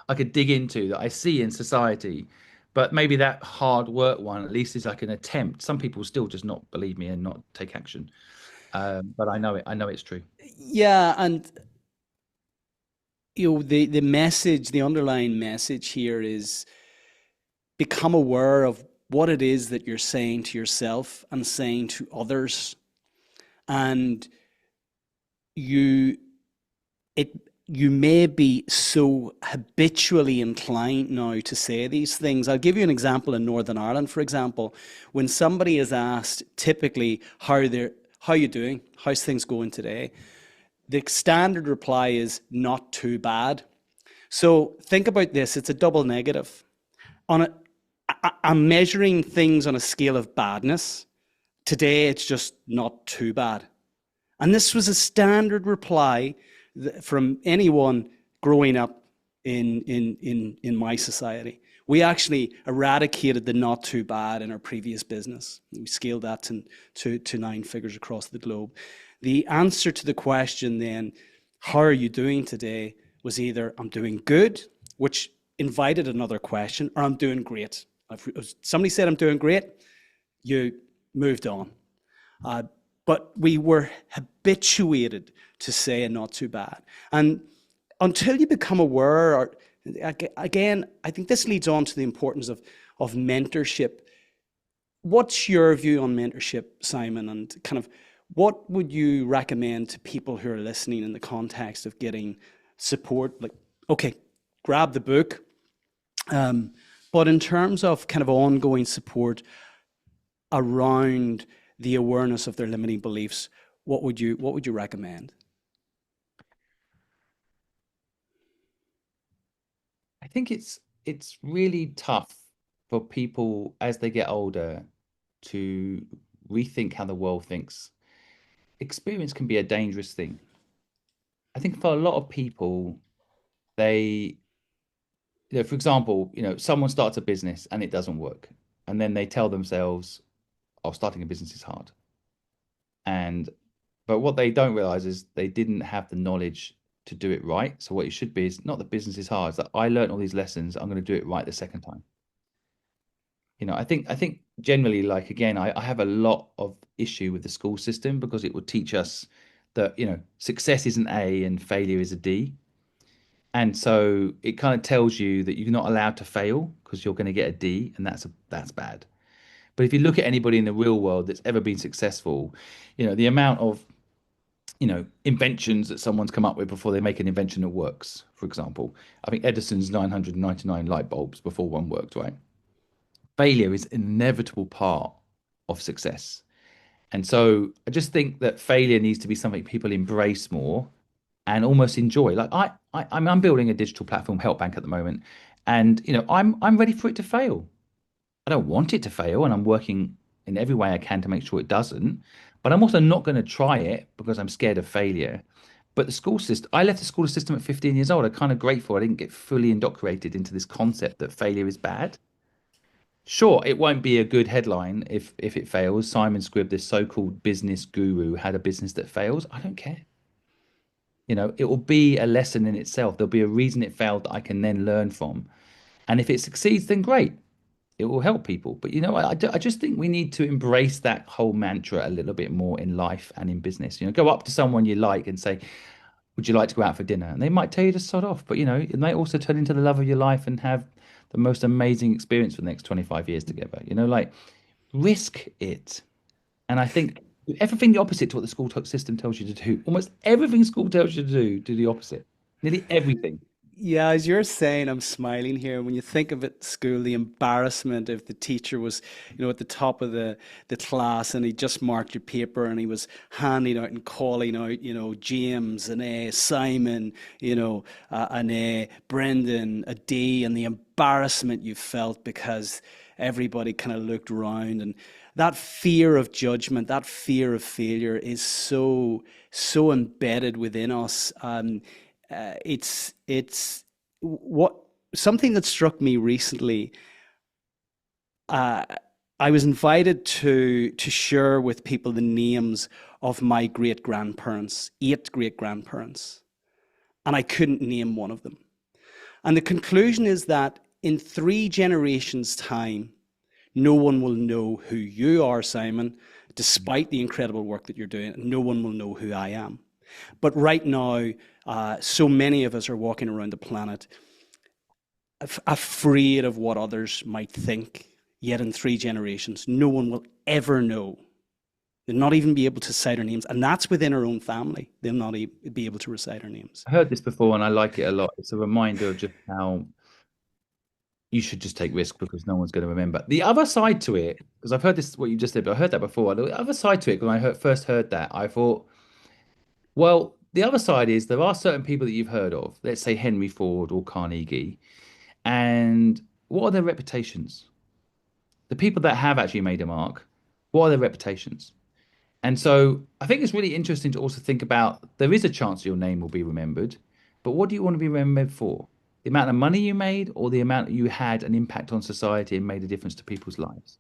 I could dig into that I see in society. But maybe that hard work one, at least, is like an attempt. Some people still just not believe me and not take action. But I know it. I know it's true. Yeah, and the message, the underlying message here is become aware of what it is that you're saying to yourself and saying to others. And you it you may be so habitually inclined now to say these things. I'll give you an example in Northern Ireland, for example. When somebody is asked typically how you doing, how's things going today, the standard reply is not too bad. So think about this, it's a double negative. On a, I'm measuring things on a scale of badness. Today it's just not too bad. And this was a standard reply from anyone growing up in my society. We actually eradicated the not too bad in our previous business. We scaled that to nine figures across the globe. The answer to the question then, how are you doing today, was either I'm doing good, which invited another question, or I'm doing great. If somebody said I'm doing great, you moved on. But we were habituated to say not too bad. And until you become aware, or again, I think this leads on to the importance of mentorship. What's your view on mentorship, Simon? And kind of what would you recommend to people who are listening in the context of getting support? Like, okay, grab the book. But in terms of kind of ongoing support around the awareness of their limiting beliefs, what would you recommend? I think it's really tough for people as they get older to rethink how the world thinks. Experience can be a dangerous thing. I think for a lot of people, they, for example, someone starts a business and it doesn't work. And then they tell themselves, oh, starting a business is hard. And but what they don't realize is they didn't have the knowledge to do it right. So what it should be is not that business is hard, it's that I learned all these lessons, I'm going to do it right the second time. I think generally, like again, I have a lot of issue with the school system because it would teach us that, success is an A and failure is a D. And so it kind of tells you that you're not allowed to fail because you're going to get a D, and that's bad. But if you look at anybody in the real world that's ever been successful, the amount of inventions that someone's come up with before they make an invention that works. For example, I think Edison's 999 light bulbs before one worked, right? Failure is an inevitable part of success. And so I just think that failure needs to be something people embrace more and almost enjoy. Like I'm building a digital platform, HelpBank, at the moment, and I'm ready for it to fail. I don't want it to fail, and I'm working in every way I can to make sure it doesn't. But I'm also not going to try it because I'm scared of failure. But the school system, I left the school system at 15 years old. I'm kind of grateful I didn't get fully indoctrinated into this concept that failure is bad. Sure, it won't be a good headline if it fails. Simon Squibb, this so-called business guru, had a business that fails. I don't care. It will be a lesson in itself. There'll be a reason it failed that I can then learn from. And if it succeeds, then great. It will help people. But I just think we need to embrace that whole mantra a little bit more in life and in business. Go up to someone you like and say, would you like to go out for dinner? And they might tell you to sod off, but it might also turn into the love of your life and have the most amazing experience for the next 25 years together. Like risk it. And I think everything the opposite to what the school system tells you to do. Almost everything school tells you to do the opposite. Nearly everything. Yeah, as you're saying, I'm smiling here. When you think of it, school, the embarrassment if the teacher was, at the top of the class and he just marked your paper and he was handing out and calling out, James an A, Simon, an A, Brendan a D, and the embarrassment you felt because everybody kind of looked around, and that fear of judgment, that fear of failure is so embedded within us. It's what something that struck me recently. I was invited to share with people the names of my great grandparents, 8 great grandparents, and I couldn't name one of them. And the conclusion is that in 3 generations' time, no one will know who you are, Simon, despite the incredible work that you're doing. No one will know who I am. But right now, so many of us are walking around the planet afraid of what others might think. Yet in 3 generations, no one will ever know. They'll not even be able to cite our names. And that's within our own family. They'll not be able to recite our names. I heard this before and I like it a lot. It's a reminder of just how you should just take risk because no one's going to remember. The other side to it, because I've heard this, what you just said, but I heard that before. The other side to it, when first heard that, I thought, well, the other side is there are certain people that you've heard of, let's say Henry Ford or Carnegie, and what are their reputations? The people that have actually made a mark, what are their reputations? And so I think it's really interesting to also think about there is a chance your name will be remembered, but what do you want to be remembered for? The amount of money you made or the amount you had an impact on society and made a difference to people's lives?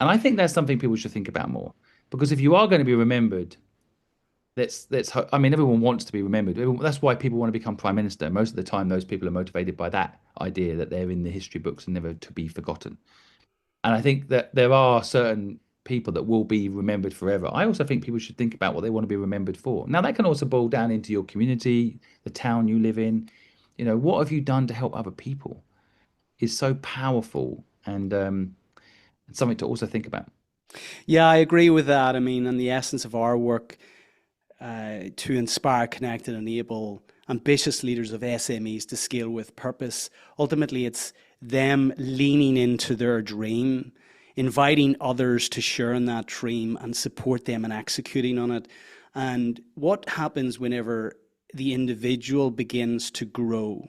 And I think that's something people should think about more. Because if you are going to be remembered, I mean, everyone wants to be remembered. That's why people want to become prime minister. Most of the time, those people are motivated by that idea that they're in the history books and never to be forgotten. And I think that there are certain people that will be remembered forever. I also think people should think about what they want to be remembered for. Now, that can also boil down into your community, the town you live in. You know, what have you done to help other people is so powerful and something to also think about. Yeah, I agree with that. I mean, and the essence of our work to inspire, connect, and enable ambitious leaders of SMEs to scale with purpose. Ultimately, it's them leaning into their dream, inviting others to share in that dream and support them in executing on it. And what happens whenever the individual begins to grow,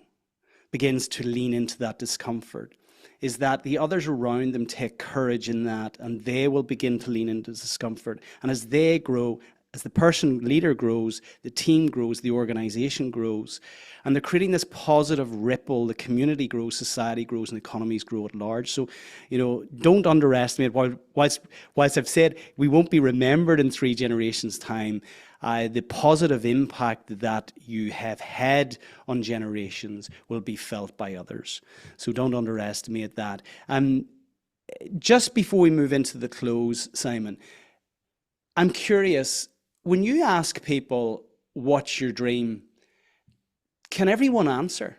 begins to lean into that discomfort, is that the others around them take courage in that and they will begin to lean into discomfort. And as they grow, as the person leader grows, the team grows, the organization grows, and they're creating this positive ripple. The community grows, society grows, and economies grow at large. So, don't underestimate. Whilst I've said we won't be remembered in 3 generations' time, the positive impact that you have had on generations will be felt by others. So don't underestimate that. Just before we move into the close, Simon, I'm curious, when you ask people, what's your dream? Can everyone answer?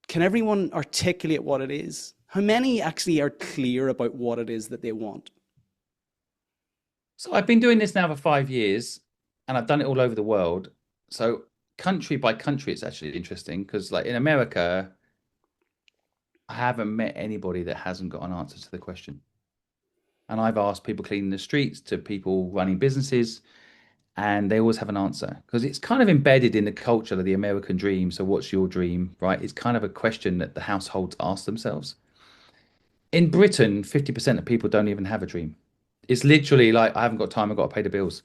Can everyone articulate what it is? How many actually are clear about what it is that they want? So I've been doing this now for 5 years and I've done it all over the world. So country by country, it's actually interesting because like in America, I haven't met anybody that hasn't got an answer to the question. And I've asked people cleaning the streets to people running businesses, and they always have an answer because it's kind of embedded in the culture of the American dream. So, what's your dream, right? It's kind of a question that the households ask themselves. In Britain, 50% of people don't even have a dream. It's literally like, I haven't got time, I've got to pay the bills.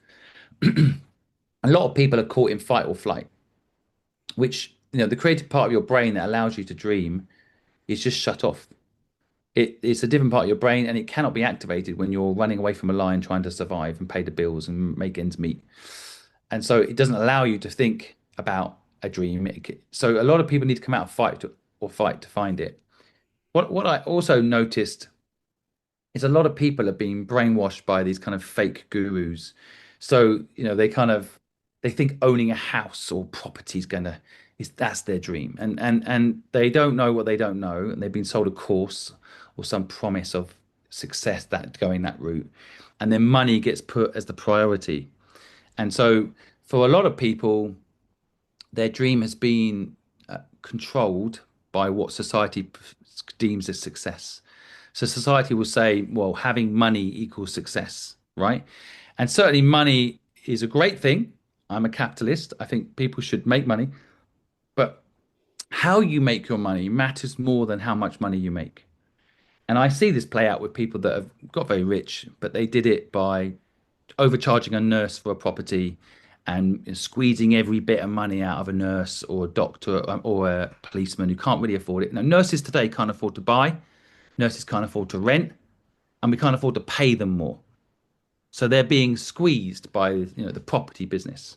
A lot of people are caught in fight or flight, which, the creative part of your brain that allows you to dream is just shut off. It's a different part of your brain and it cannot be activated when you're running away from a lion trying to survive and pay the bills and make ends meet. And so it doesn't allow you to think about a dream. So a lot of people need to come out of fight to find it. What I also noticed is a lot of people are being brainwashed by these kind of fake gurus. So, they think owning a house or property is that's their dream. And they don't know what they don't know, and they've been sold a course or some promise of success that going that route. And then money gets put as the priority. And so for a lot of people, their dream has been controlled by what society deems as success. So society will say, well, having money equals success, right? And certainly money is a great thing. I'm a capitalist. I think people should make money, but how you make your money matters more than how much money you make. And I see this play out with people that have got very rich, but they did it by overcharging a nurse for a property and squeezing every bit of money out of a nurse or a doctor or a policeman who can't really afford it. Now, nurses today can't afford to buy, nurses can't afford to rent, and we can't afford to pay them more. So they're being squeezed by the property business.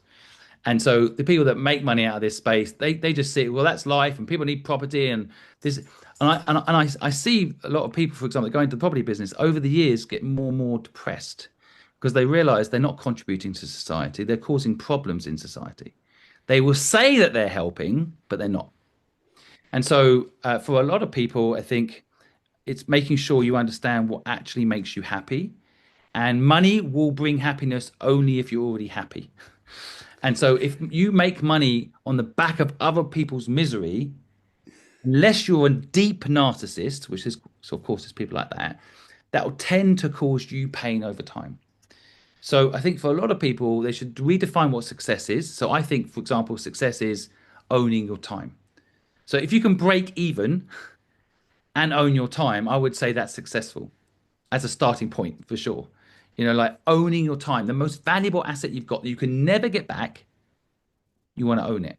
And so the people that make money out of this space, they just see, well, that's life, and people need property, and this, and I see a lot of people, for example, that go into the property business over the years get more and more depressed because they realize they're not contributing to society, they're causing problems in society. They will say that they're helping, but they're not. And so, for a lot of people, I think it's making sure you understand what actually makes you happy. And money will bring happiness only if you're already happy. And so, if you make money on the back of other people's misery, unless you're a deep narcissist, which is, so of course, there's people like that, that will tend to cause you pain over time. So, I think for a lot of people, they should redefine what success is. So, I think, for example, success is owning your time. So, if you can break even and own your time, I would say that's successful as a starting point for sure. Like owning your time, the most valuable asset you've got that you can never get back, you want to own it,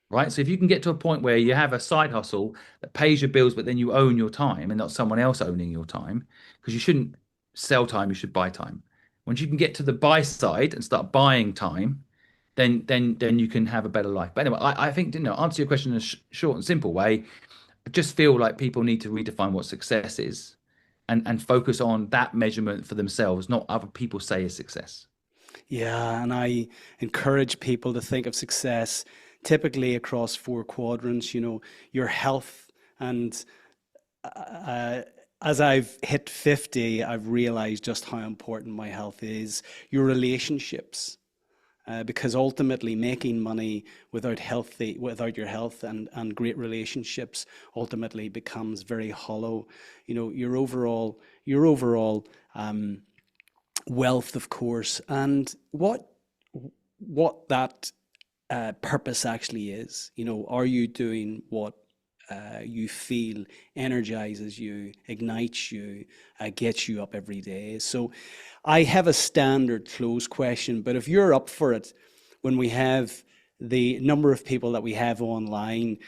right? So if you can get to a point where you have a side hustle that pays your bills, but then you own your time and not someone else owning your time, because you shouldn't sell time, you should buy time. Once you can get to the buy side and start buying time, then you can have a better life. But anyway, I think, answer your question in a short and simple way. I just feel like people need to redefine what success is and focus on that measurement for themselves, not other people say is success. Yeah, and I encourage people to think of success typically across four quadrants, your health. And uh, as I've hit 50, I've realized just how important my health is. Your relationships, because ultimately making money without your health and great relationships ultimately becomes very hollow. Your overall wealth, of course, and what that purpose actually is. Are you doing what you feel energizes you, ignites you, gets you up every day? So I have a standard close question, but if you're up for it, when we have the number of people that we have online,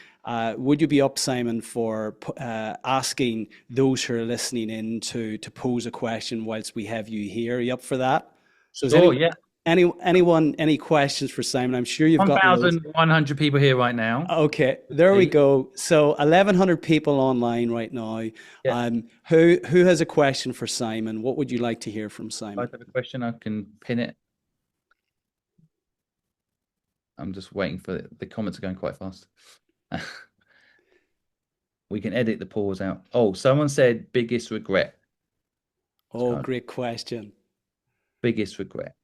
would you be up, Simon, for asking those who are listening in to pose a question whilst we have you here? Are you up for that? So is Sure, yeah. anyone any questions for Simon? I'm sure you've got loads. 1,100 people here right now. Okay, there we See? go. So 1,100 people online right now. Yeah. Who has a question for Simon? What would you like to hear from I Simon? have a question. I can pin it. I'm just waiting for the comments are going quite fast. We can edit the pause out. Oh, someone said biggest regret. Oh, great question. Biggest regret.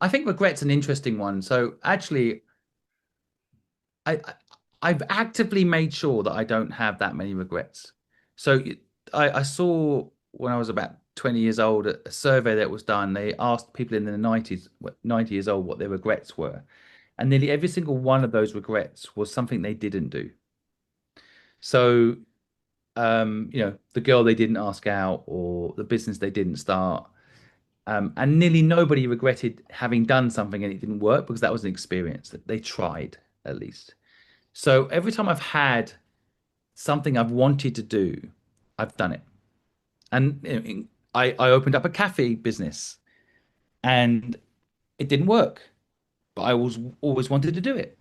I think regret's an interesting one. So actually, I I've actively made sure that I don't have that many regrets. So I saw when I was about 20 years old a survey that was done. They asked people in the 90s, 90 years old, what their regrets were. And nearly every single one of those regrets was something they didn't do. So, the girl they didn't ask out or the business they didn't start. And nearly nobody regretted having done something and it didn't work because that was an experience that they tried at least. So every time I've had something I've wanted to do, I've done it. And I opened up a cafe business and it didn't work, but I was always wanted to do it.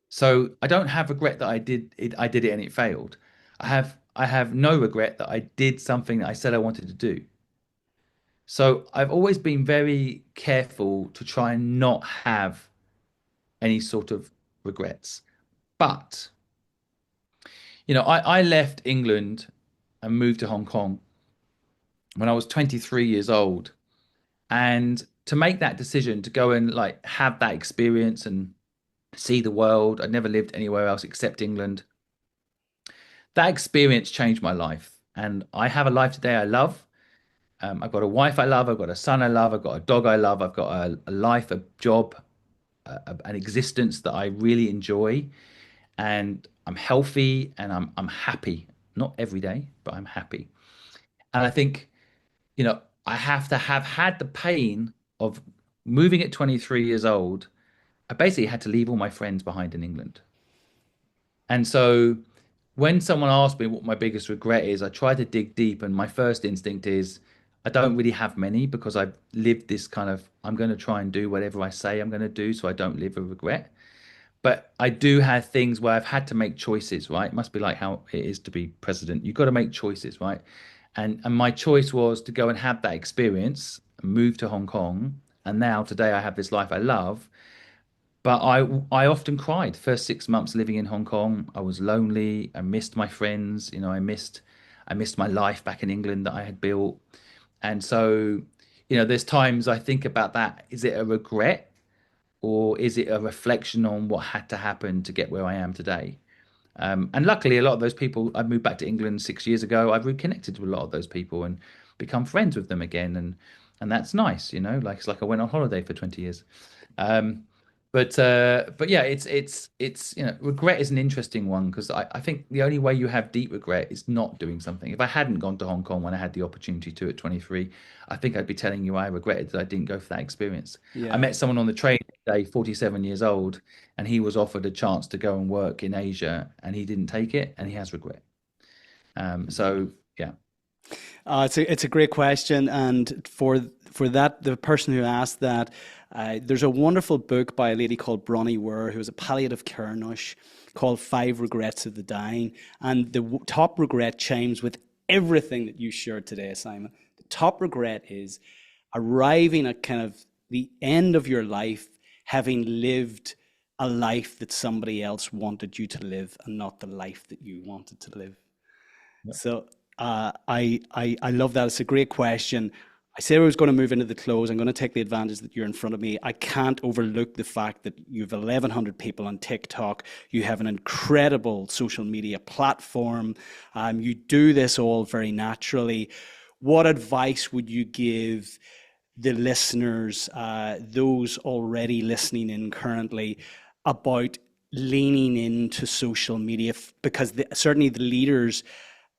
So I don't have regret that I did it and it failed. I have no regret that I did something that I said I wanted to do. So I've always been very careful to try and not have any sort of regrets. But, I left England and moved to Hong Kong when I was 23 years old. And to make that decision to go and like have that experience and see the world, I'd never lived anywhere else except England. That experience changed my life. And I have a life today I love. I've got a wife I love. I've got a son I love. I've got a dog I love. I've got a life, a job, an existence that I really enjoy. And I'm healthy and I'm happy. Not every day, but I'm happy. And I think, I have to have had the pain of moving at 23 years old. I basically had to leave all my friends behind in England. And so when someone asks me what my biggest regret is, I try to dig deep. And my first instinct is I don't really have many because I've lived this kind of, I'm going to try and do whatever I say I'm going to do so I don't live a regret. But I do have things where I've had to make choices, right? It must be like how it is to be president. You've got to make choices, right? And my choice was to go and have that experience, move to Hong Kong, and now today I have this life I love. But I often cried. First 6 months living in Hong Kong, I was lonely. I missed my friends. I missed my life back in England that I had built. And so, there's times I think about that. Is it a regret or is it a reflection on what had to happen to get where I am today? And luckily, a lot of those people, I moved back to England 6 years ago. I've reconnected with a lot of those people and become friends with them again, and that's nice, Like it's like I went on holiday for 20 years. Um, but yeah, it's regret is an interesting one because I think the only way you have deep regret is not doing something. If I hadn't gone to Hong Kong when I had the opportunity to at 23, I think I'd be telling you I regretted that I didn't go for that experience. I Yeah. met someone on the train today, 47 years old, and he was offered a chance to go and work in Asia and he didn't take it and he has regret. So yeah. It's a great question, and for that, the person who asked that, there's a wonderful book by a lady called Bronnie Ware, who was a palliative care nurse, called Five Regrets of the Dying, and the top regret chimes with everything that you shared today, Simon. The top regret is arriving at kind of the end of your life, having lived a life that somebody else wanted you to live, and not the life that you wanted to live. So I love that. It's a great question. I said I was going to move into the close. I'm going to take the advantage that you're in front of me. I can't overlook the fact that you have 1,100 people on TikTok. You have an incredible social media platform. You do this all very naturally. What advice would you give the listeners, those already listening in currently, about leaning into social media? Because certainly the leaders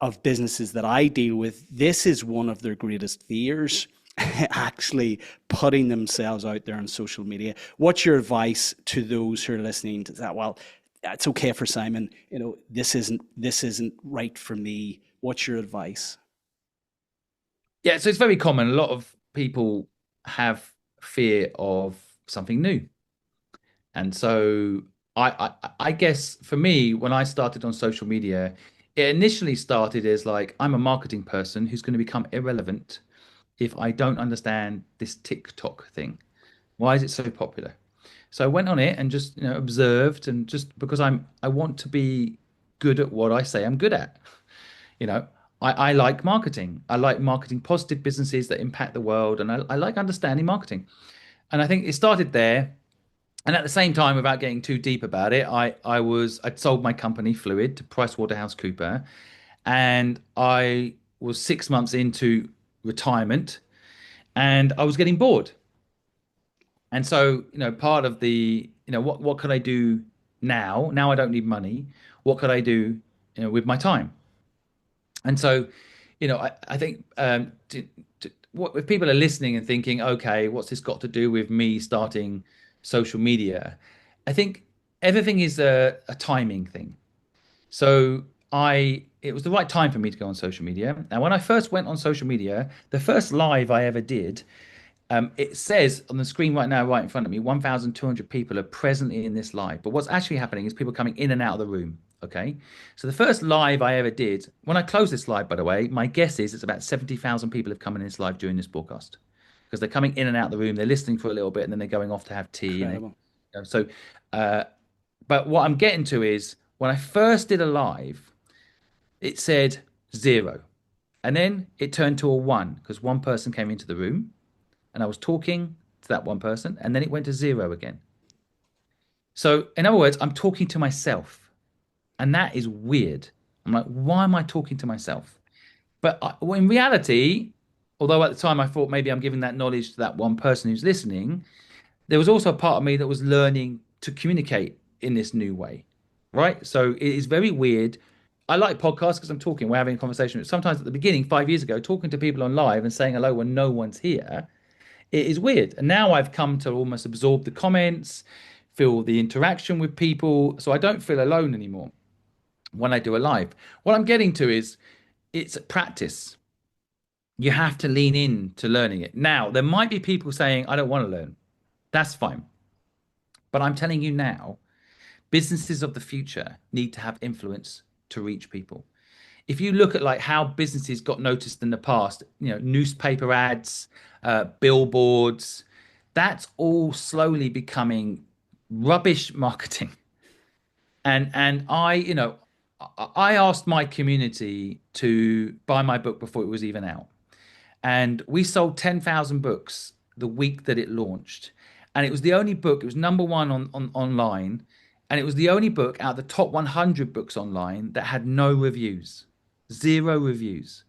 of businesses that I deal with, this is one of their greatest fears. Actually putting themselves out there on social media. What's your advice to those who are listening to that? Well, it's okay for Simon. This isn't right for me. What's your advice? Yeah, so it's very common. A lot of people have fear of something new. And so I guess for me, when I started on social media, it initially started as like I'm a marketing person who's going to become irrelevant if I don't understand this TikTok thing. Why is it so popular? So I went on it and just, observed and just because I want to be good at what I say I'm good at. You know, I like marketing. I like marketing positive businesses that impact the world, and I like understanding marketing. And I think it started there. And at the same time, without getting too deep about it, I'd sold my company Fluid to PricewaterhouseCooper, and I was 6 months into retirement, and I was getting bored. And so, part of what could I do now? Now I don't need money. What could I do, with my time? And so, I think what if people are listening and thinking, okay, what's this got to do with me starting social media? I think everything is a timing thing. So it was the right time for me to go on social media. Now, when I first went on social media, the first live I ever did, it says on the screen right now, right in front of me, 1,200 people are presently in this live. But what's actually happening is people coming in and out of the room. Okay. So the first live I ever did, when I close this live, by the way, my guess is it's about 70,000 people have come in this live during this broadcast because they're coming in and out of the room. They're listening for a little bit and then they're going off to have tea. Incredible. So, uh, but what I'm getting to is when I first did a live, it said zero. And then it turned to a one because one person came into the room and I was talking to that one person, and then it went to zero again. So, in other words, I'm talking to myself, and that is weird. I'm like, why am I talking to myself? But well, in reality, although at the time I thought maybe I'm giving that knowledge to that one person who's listening, there was also a part of me that was learning to communicate in this new way, right? So it is very weird. I like podcasts because I'm talking, we're having a conversation. Sometimes at the beginning, 5 years ago, talking to people on live and saying hello when no one's here, it is weird. And now I've come to almost absorb the comments, feel the interaction with people. So I don't feel alone anymore when I do a live. What I'm getting to is it's practice. You have to lean in to learning it. Now, there might be people saying, I don't want to learn. That's fine. But I'm telling you now, Businesses of the future need to have influence to reach people. If you look at like how businesses got noticed in the past, newspaper ads, billboards, that's all slowly becoming rubbish marketing. And I asked my community to buy my book before it was even out. And we sold 10,000 books the week that it launched. And it was the only book, it was number one on online. And it was the only book out of the top 100 books online that had no reviews, zero reviews.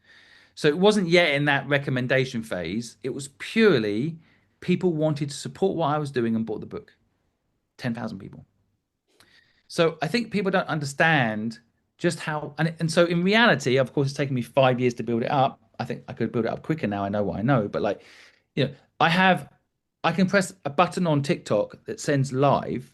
So it wasn't yet in that recommendation phase. It was purely people wanted to support what I was doing and bought the book. 10,000 people. So I think people don't understand just how, and so in reality, of course, it's taken me 5 years to build it up. I think I could build it up quicker now. I know what I know, but like, you know, I have, I can press a button on TikTok that sends live.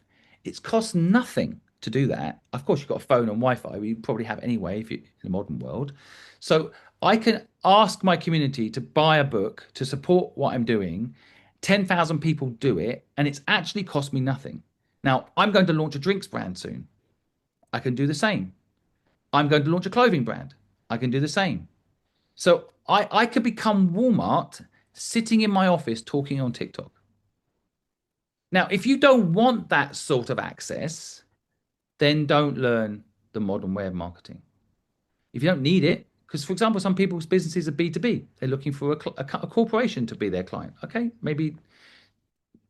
It's cost nothing to do that. Of course, you've got a phone and Wi-Fi. You probably have anyway if you in the modern world. So I can ask my community to buy a book to support what I'm doing. 10,000 people do it, and it's actually cost me nothing. Now, I'm going to launch a drinks brand soon. I can do the same. I'm going to launch a clothing brand. I can do the same. So I could become Walmart sitting in my office talking on TikTok. Now, if you don't want that sort of access, then don't learn the modern way of marketing. If you don't need it, because for example, some people's businesses are B2B. They're looking for a corporation to be their client. Okay, maybe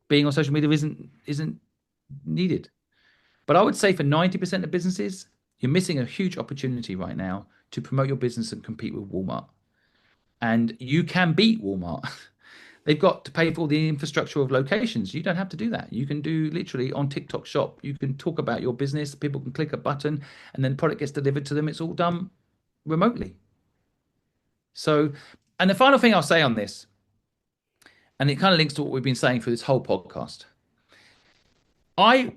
being on social media isn't needed. But I would say for 90% of businesses, you're missing a huge opportunity right now to promote your business and compete with Walmart. And you can beat Walmart. They've got to pay for all the infrastructure of locations. You don't have to do that. You can do literally on TikTok Shop. You can talk about your business. People can click a button and then the product gets delivered to them. It's all done remotely. So, and the final thing I'll say on this, and it kind of links to what we've been saying for this whole podcast. I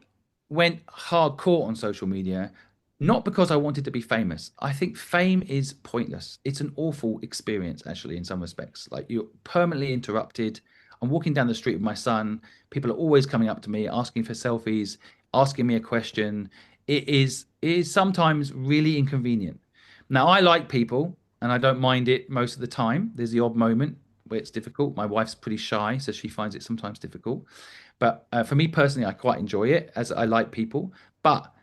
went hardcore on social media, not because I wanted to be famous. I think fame is pointless. It's an awful experience, actually, in some respects. Like you're permanently interrupted. I'm walking down the street with my son. People are always coming up to me, asking for selfies, asking me a question. It is sometimes really inconvenient. Now, I like people and I don't mind it most of the time. There's the odd moment where it's difficult. My wife's pretty shy, so she finds it sometimes difficult. But for me personally, I quite enjoy it as I like people. But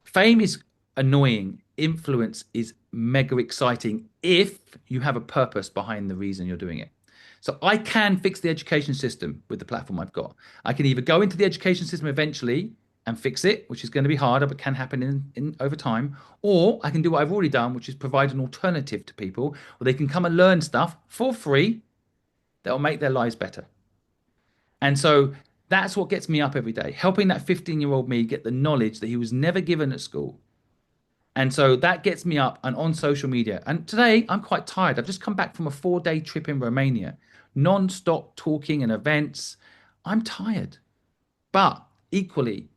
fame is annoying. Influence is mega exciting if you have a purpose behind the reason you're doing it. So I can fix the education system with the platform I've got. I can either go into the education system eventually and fix it, which is going to be harder, but can happen in over time, or I can do what I've already done, which is provide an alternative to people where they can come and learn stuff for free that will make their lives better. And so that's what gets me up every day, helping that 15-year-old me get the knowledge that he was never given at school. And so that gets me up and on social media. And today I'm quite tired. I've just come back from a 4-day trip in Romania, non-stop talking and events. I'm tired. But equally,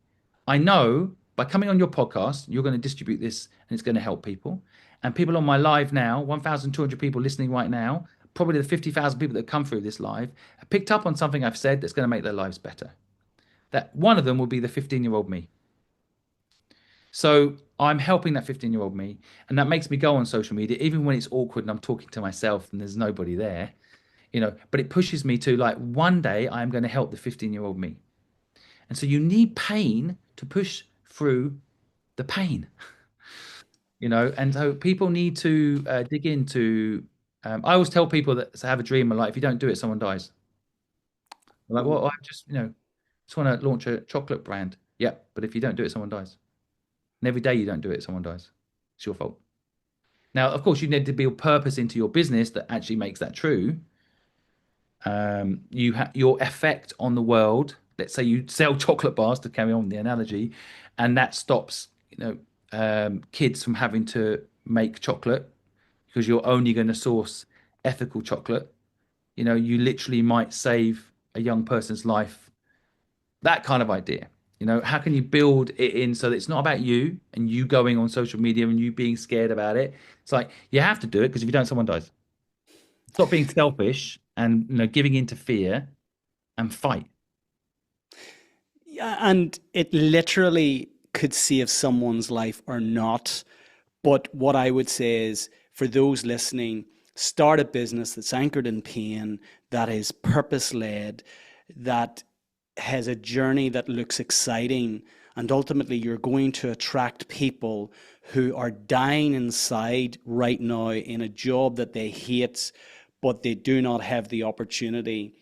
I know by coming on your podcast, you're going to distribute this and it's going to help people. And people on my live now, 1,200 people listening right now, probably the 50,000 people that come through this live, have picked up on something I've said that's going to make their lives better. That one of them will be the 15-year-old me. So I'm helping that 15-year-old me. And that makes me go on social media, even when it's awkward and I'm talking to myself and there's nobody there, but it pushes me to like one day I'm going to help the 15-year-old me. And so you need pain to push through the pain, and so people need to dig into. I always tell people that have a dream, like if you don't do it, someone dies. They're like, well, I just want to launch a chocolate brand. Yeah, but if you don't do it, someone dies. And every day you don't do it, someone dies. It's your fault. Now, of course, you need to build purpose into your business that actually makes that true. Your effect on the world. Let's say you sell chocolate bars to carry on the analogy, and that stops kids from having to make chocolate because you're only going to source ethical chocolate. You literally might save a young person's life. That kind of idea. How can you build it in so that it's not about you and you going on social media and you being scared about it? It's like you have to do it because if you don't, someone dies. Stop being selfish and giving into fear and fight. Yeah, and it literally could save someone's life or not. But what I would say is, for those listening, start a business that's anchored in pain, that is purpose led, that has a journey that looks exciting. And ultimately, you're going to attract people who are dying inside right now in a job that they hate, but they do not have the opportunity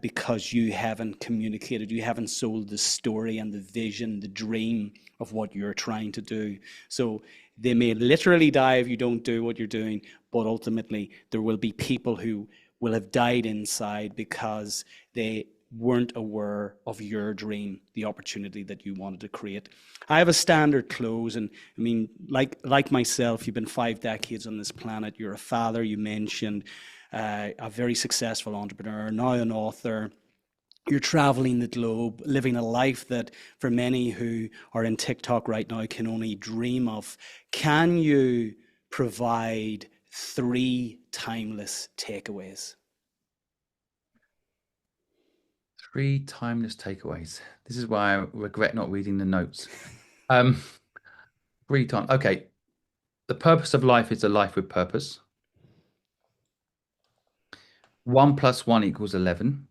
because you haven't communicated, you haven't sold the story and the vision, the dream of what you're trying to do. So they may literally die if you don't do what you're doing, but ultimately there will be people who will have died inside because they weren't aware of your dream, the opportunity that you wanted to create. I have a standard close, and I mean, like myself, you've been 5 decades on this planet. You're a father, you mentioned, a very successful entrepreneur, now an author. You're traveling the globe, living a life that for many who are in TikTok right now can only dream of. Can you provide 3 timeless takeaways? 3 timeless takeaways. This is why I regret not reading the notes. Um, 3 times. Okay. The purpose of life is a life with purpose. 1 + 1 = 11.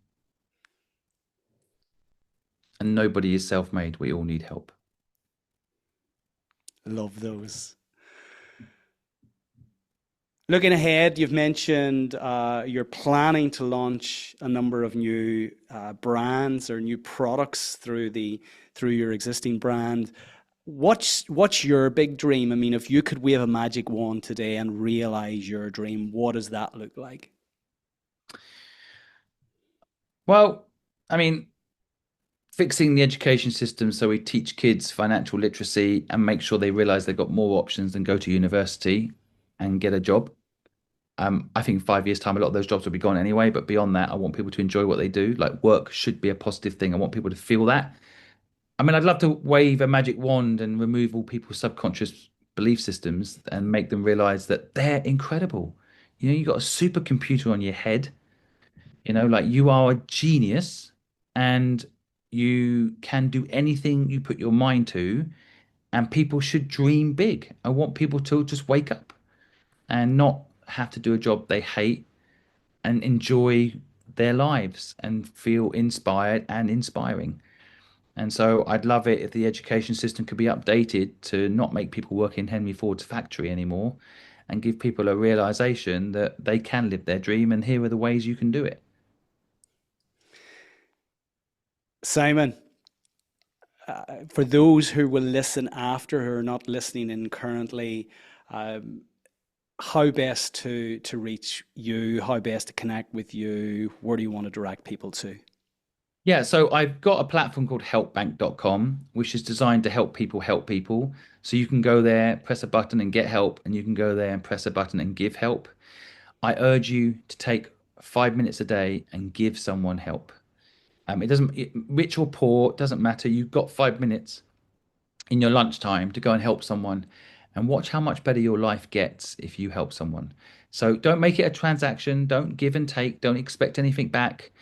And nobody is self-made. We all need help. Love those. Looking ahead, you've mentioned you're planning to launch a number of new brands or new products through your existing brand. What's your big dream? I mean, if you could wave a magic wand today and realize your dream, what does that look like? Well, I mean, fixing the education system so we teach kids financial literacy and make sure they realize they've got more options than go to university and get a job. I think 5 years' time, a lot of those jobs will be gone anyway. But beyond that, I want people to enjoy what they do. Like work should be a positive thing. I want people to feel that. I mean, I'd love to wave a magic wand and remove all people's subconscious belief systems and make them realize that they're incredible. You got a supercomputer on your head, like you are a genius and you can do anything you put your mind to, and people should dream big. I want people to just wake up and not have to do a job they hate and enjoy their lives and feel inspired and inspiring. And so I'd love it if the education system could be updated to not make people work in Henry Ford's factory anymore and give people a realization that they can live their dream and here are the ways you can do it. Simon, for those who will listen after, who are not listening in currently, um, how best to reach you, how best to connect with you, where do you want to direct people to? Yeah, so I've got a platform called HelpBank.com, which is designed to help people help people. So you can go there, press a button and get help, and you can go there and press a button and give help. I urge you to take 5 minutes a day and give someone help. It doesn't, rich or poor, it doesn't matter. You've got 5 minutes in your lunchtime to go and help someone and watch how much better your life gets if you help someone. So don't make it a transaction. Don't give and take. Don't expect anything back.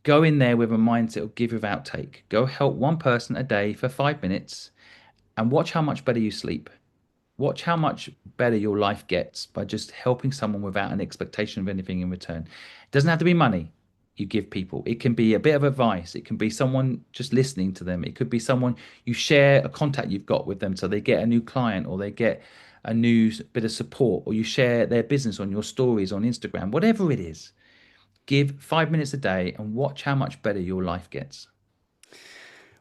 Go in there with a mindset of give without take. Go help one person a day for 5 minutes and watch how much better you sleep. Watch how much better your life gets by just helping someone without an expectation of anything in return. It doesn't have to be money you give people. It can be a bit of advice. It can be someone just listening to them. It could be someone you share a contact you've got with them so they get a new client or they get a new bit of support, or you share their business on your stories on Instagram, whatever it is. Give 5 minutes a day and watch how much better your life gets.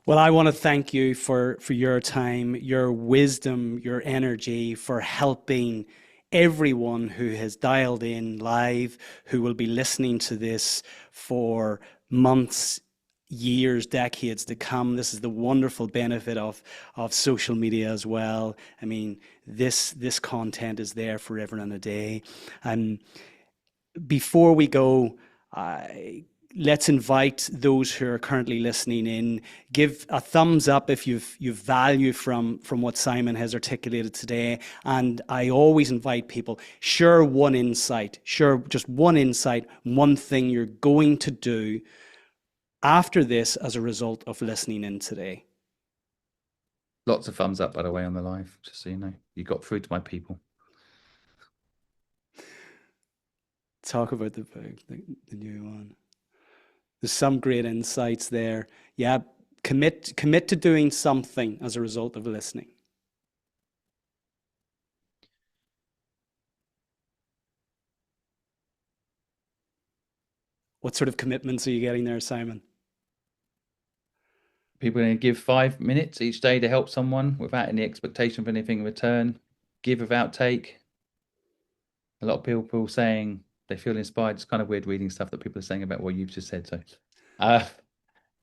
Well, I want to thank you for your time, your wisdom, your energy, for helping everyone who has dialed in live, who will be listening to this for months, years, decades to come. This is the wonderful benefit of social media as well. I mean, this content is there forever and a day. And before we go, let's invite those who are currently listening in. Give a thumbs up if you've value from what Simon has articulated today. And I always invite people, share one insight, share just one insight, one thing you're going to do after this as a result of listening in today. Lots of thumbs up, by the way, on the live, just so you know. You got through to my people. Talk about the book, the new one. There's some great insights there. Yeah, commit to doing something as a result of listening. What sort of commitments are you getting there, Simon? People are going to give 5 minutes each day to help someone without any expectation of anything in return. Give without take. A lot of people saying they feel inspired. It's kind of weird reading stuff that people are saying about what you've just said. So, uh,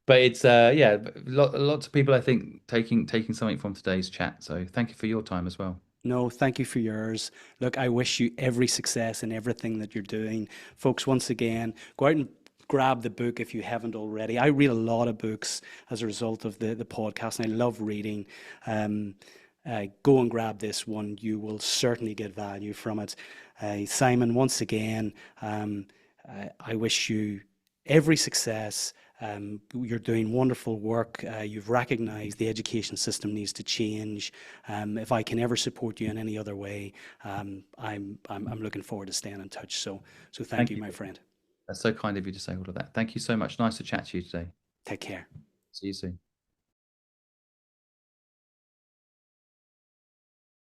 but it's yeah, lots of people I think taking something from today's chat. So thank you for your time as well. No, thank you for yours. Look, I wish you every success in everything that you're doing. Folks, once again, go out and grab the book if you haven't already. I read a lot of books as a result of the podcast, and I love reading. Um, Go and grab this one. You will certainly get value from it. Simon, once again, I wish you every success. You're doing wonderful work. You've recognized the education system needs to change. If I can ever support you in any other way, I'm looking forward to staying in touch. So thank Thank you, you. my friend. That's so kind of you to say all of that. Thank you so much. Nice to chat to you today. Take care. See you soon.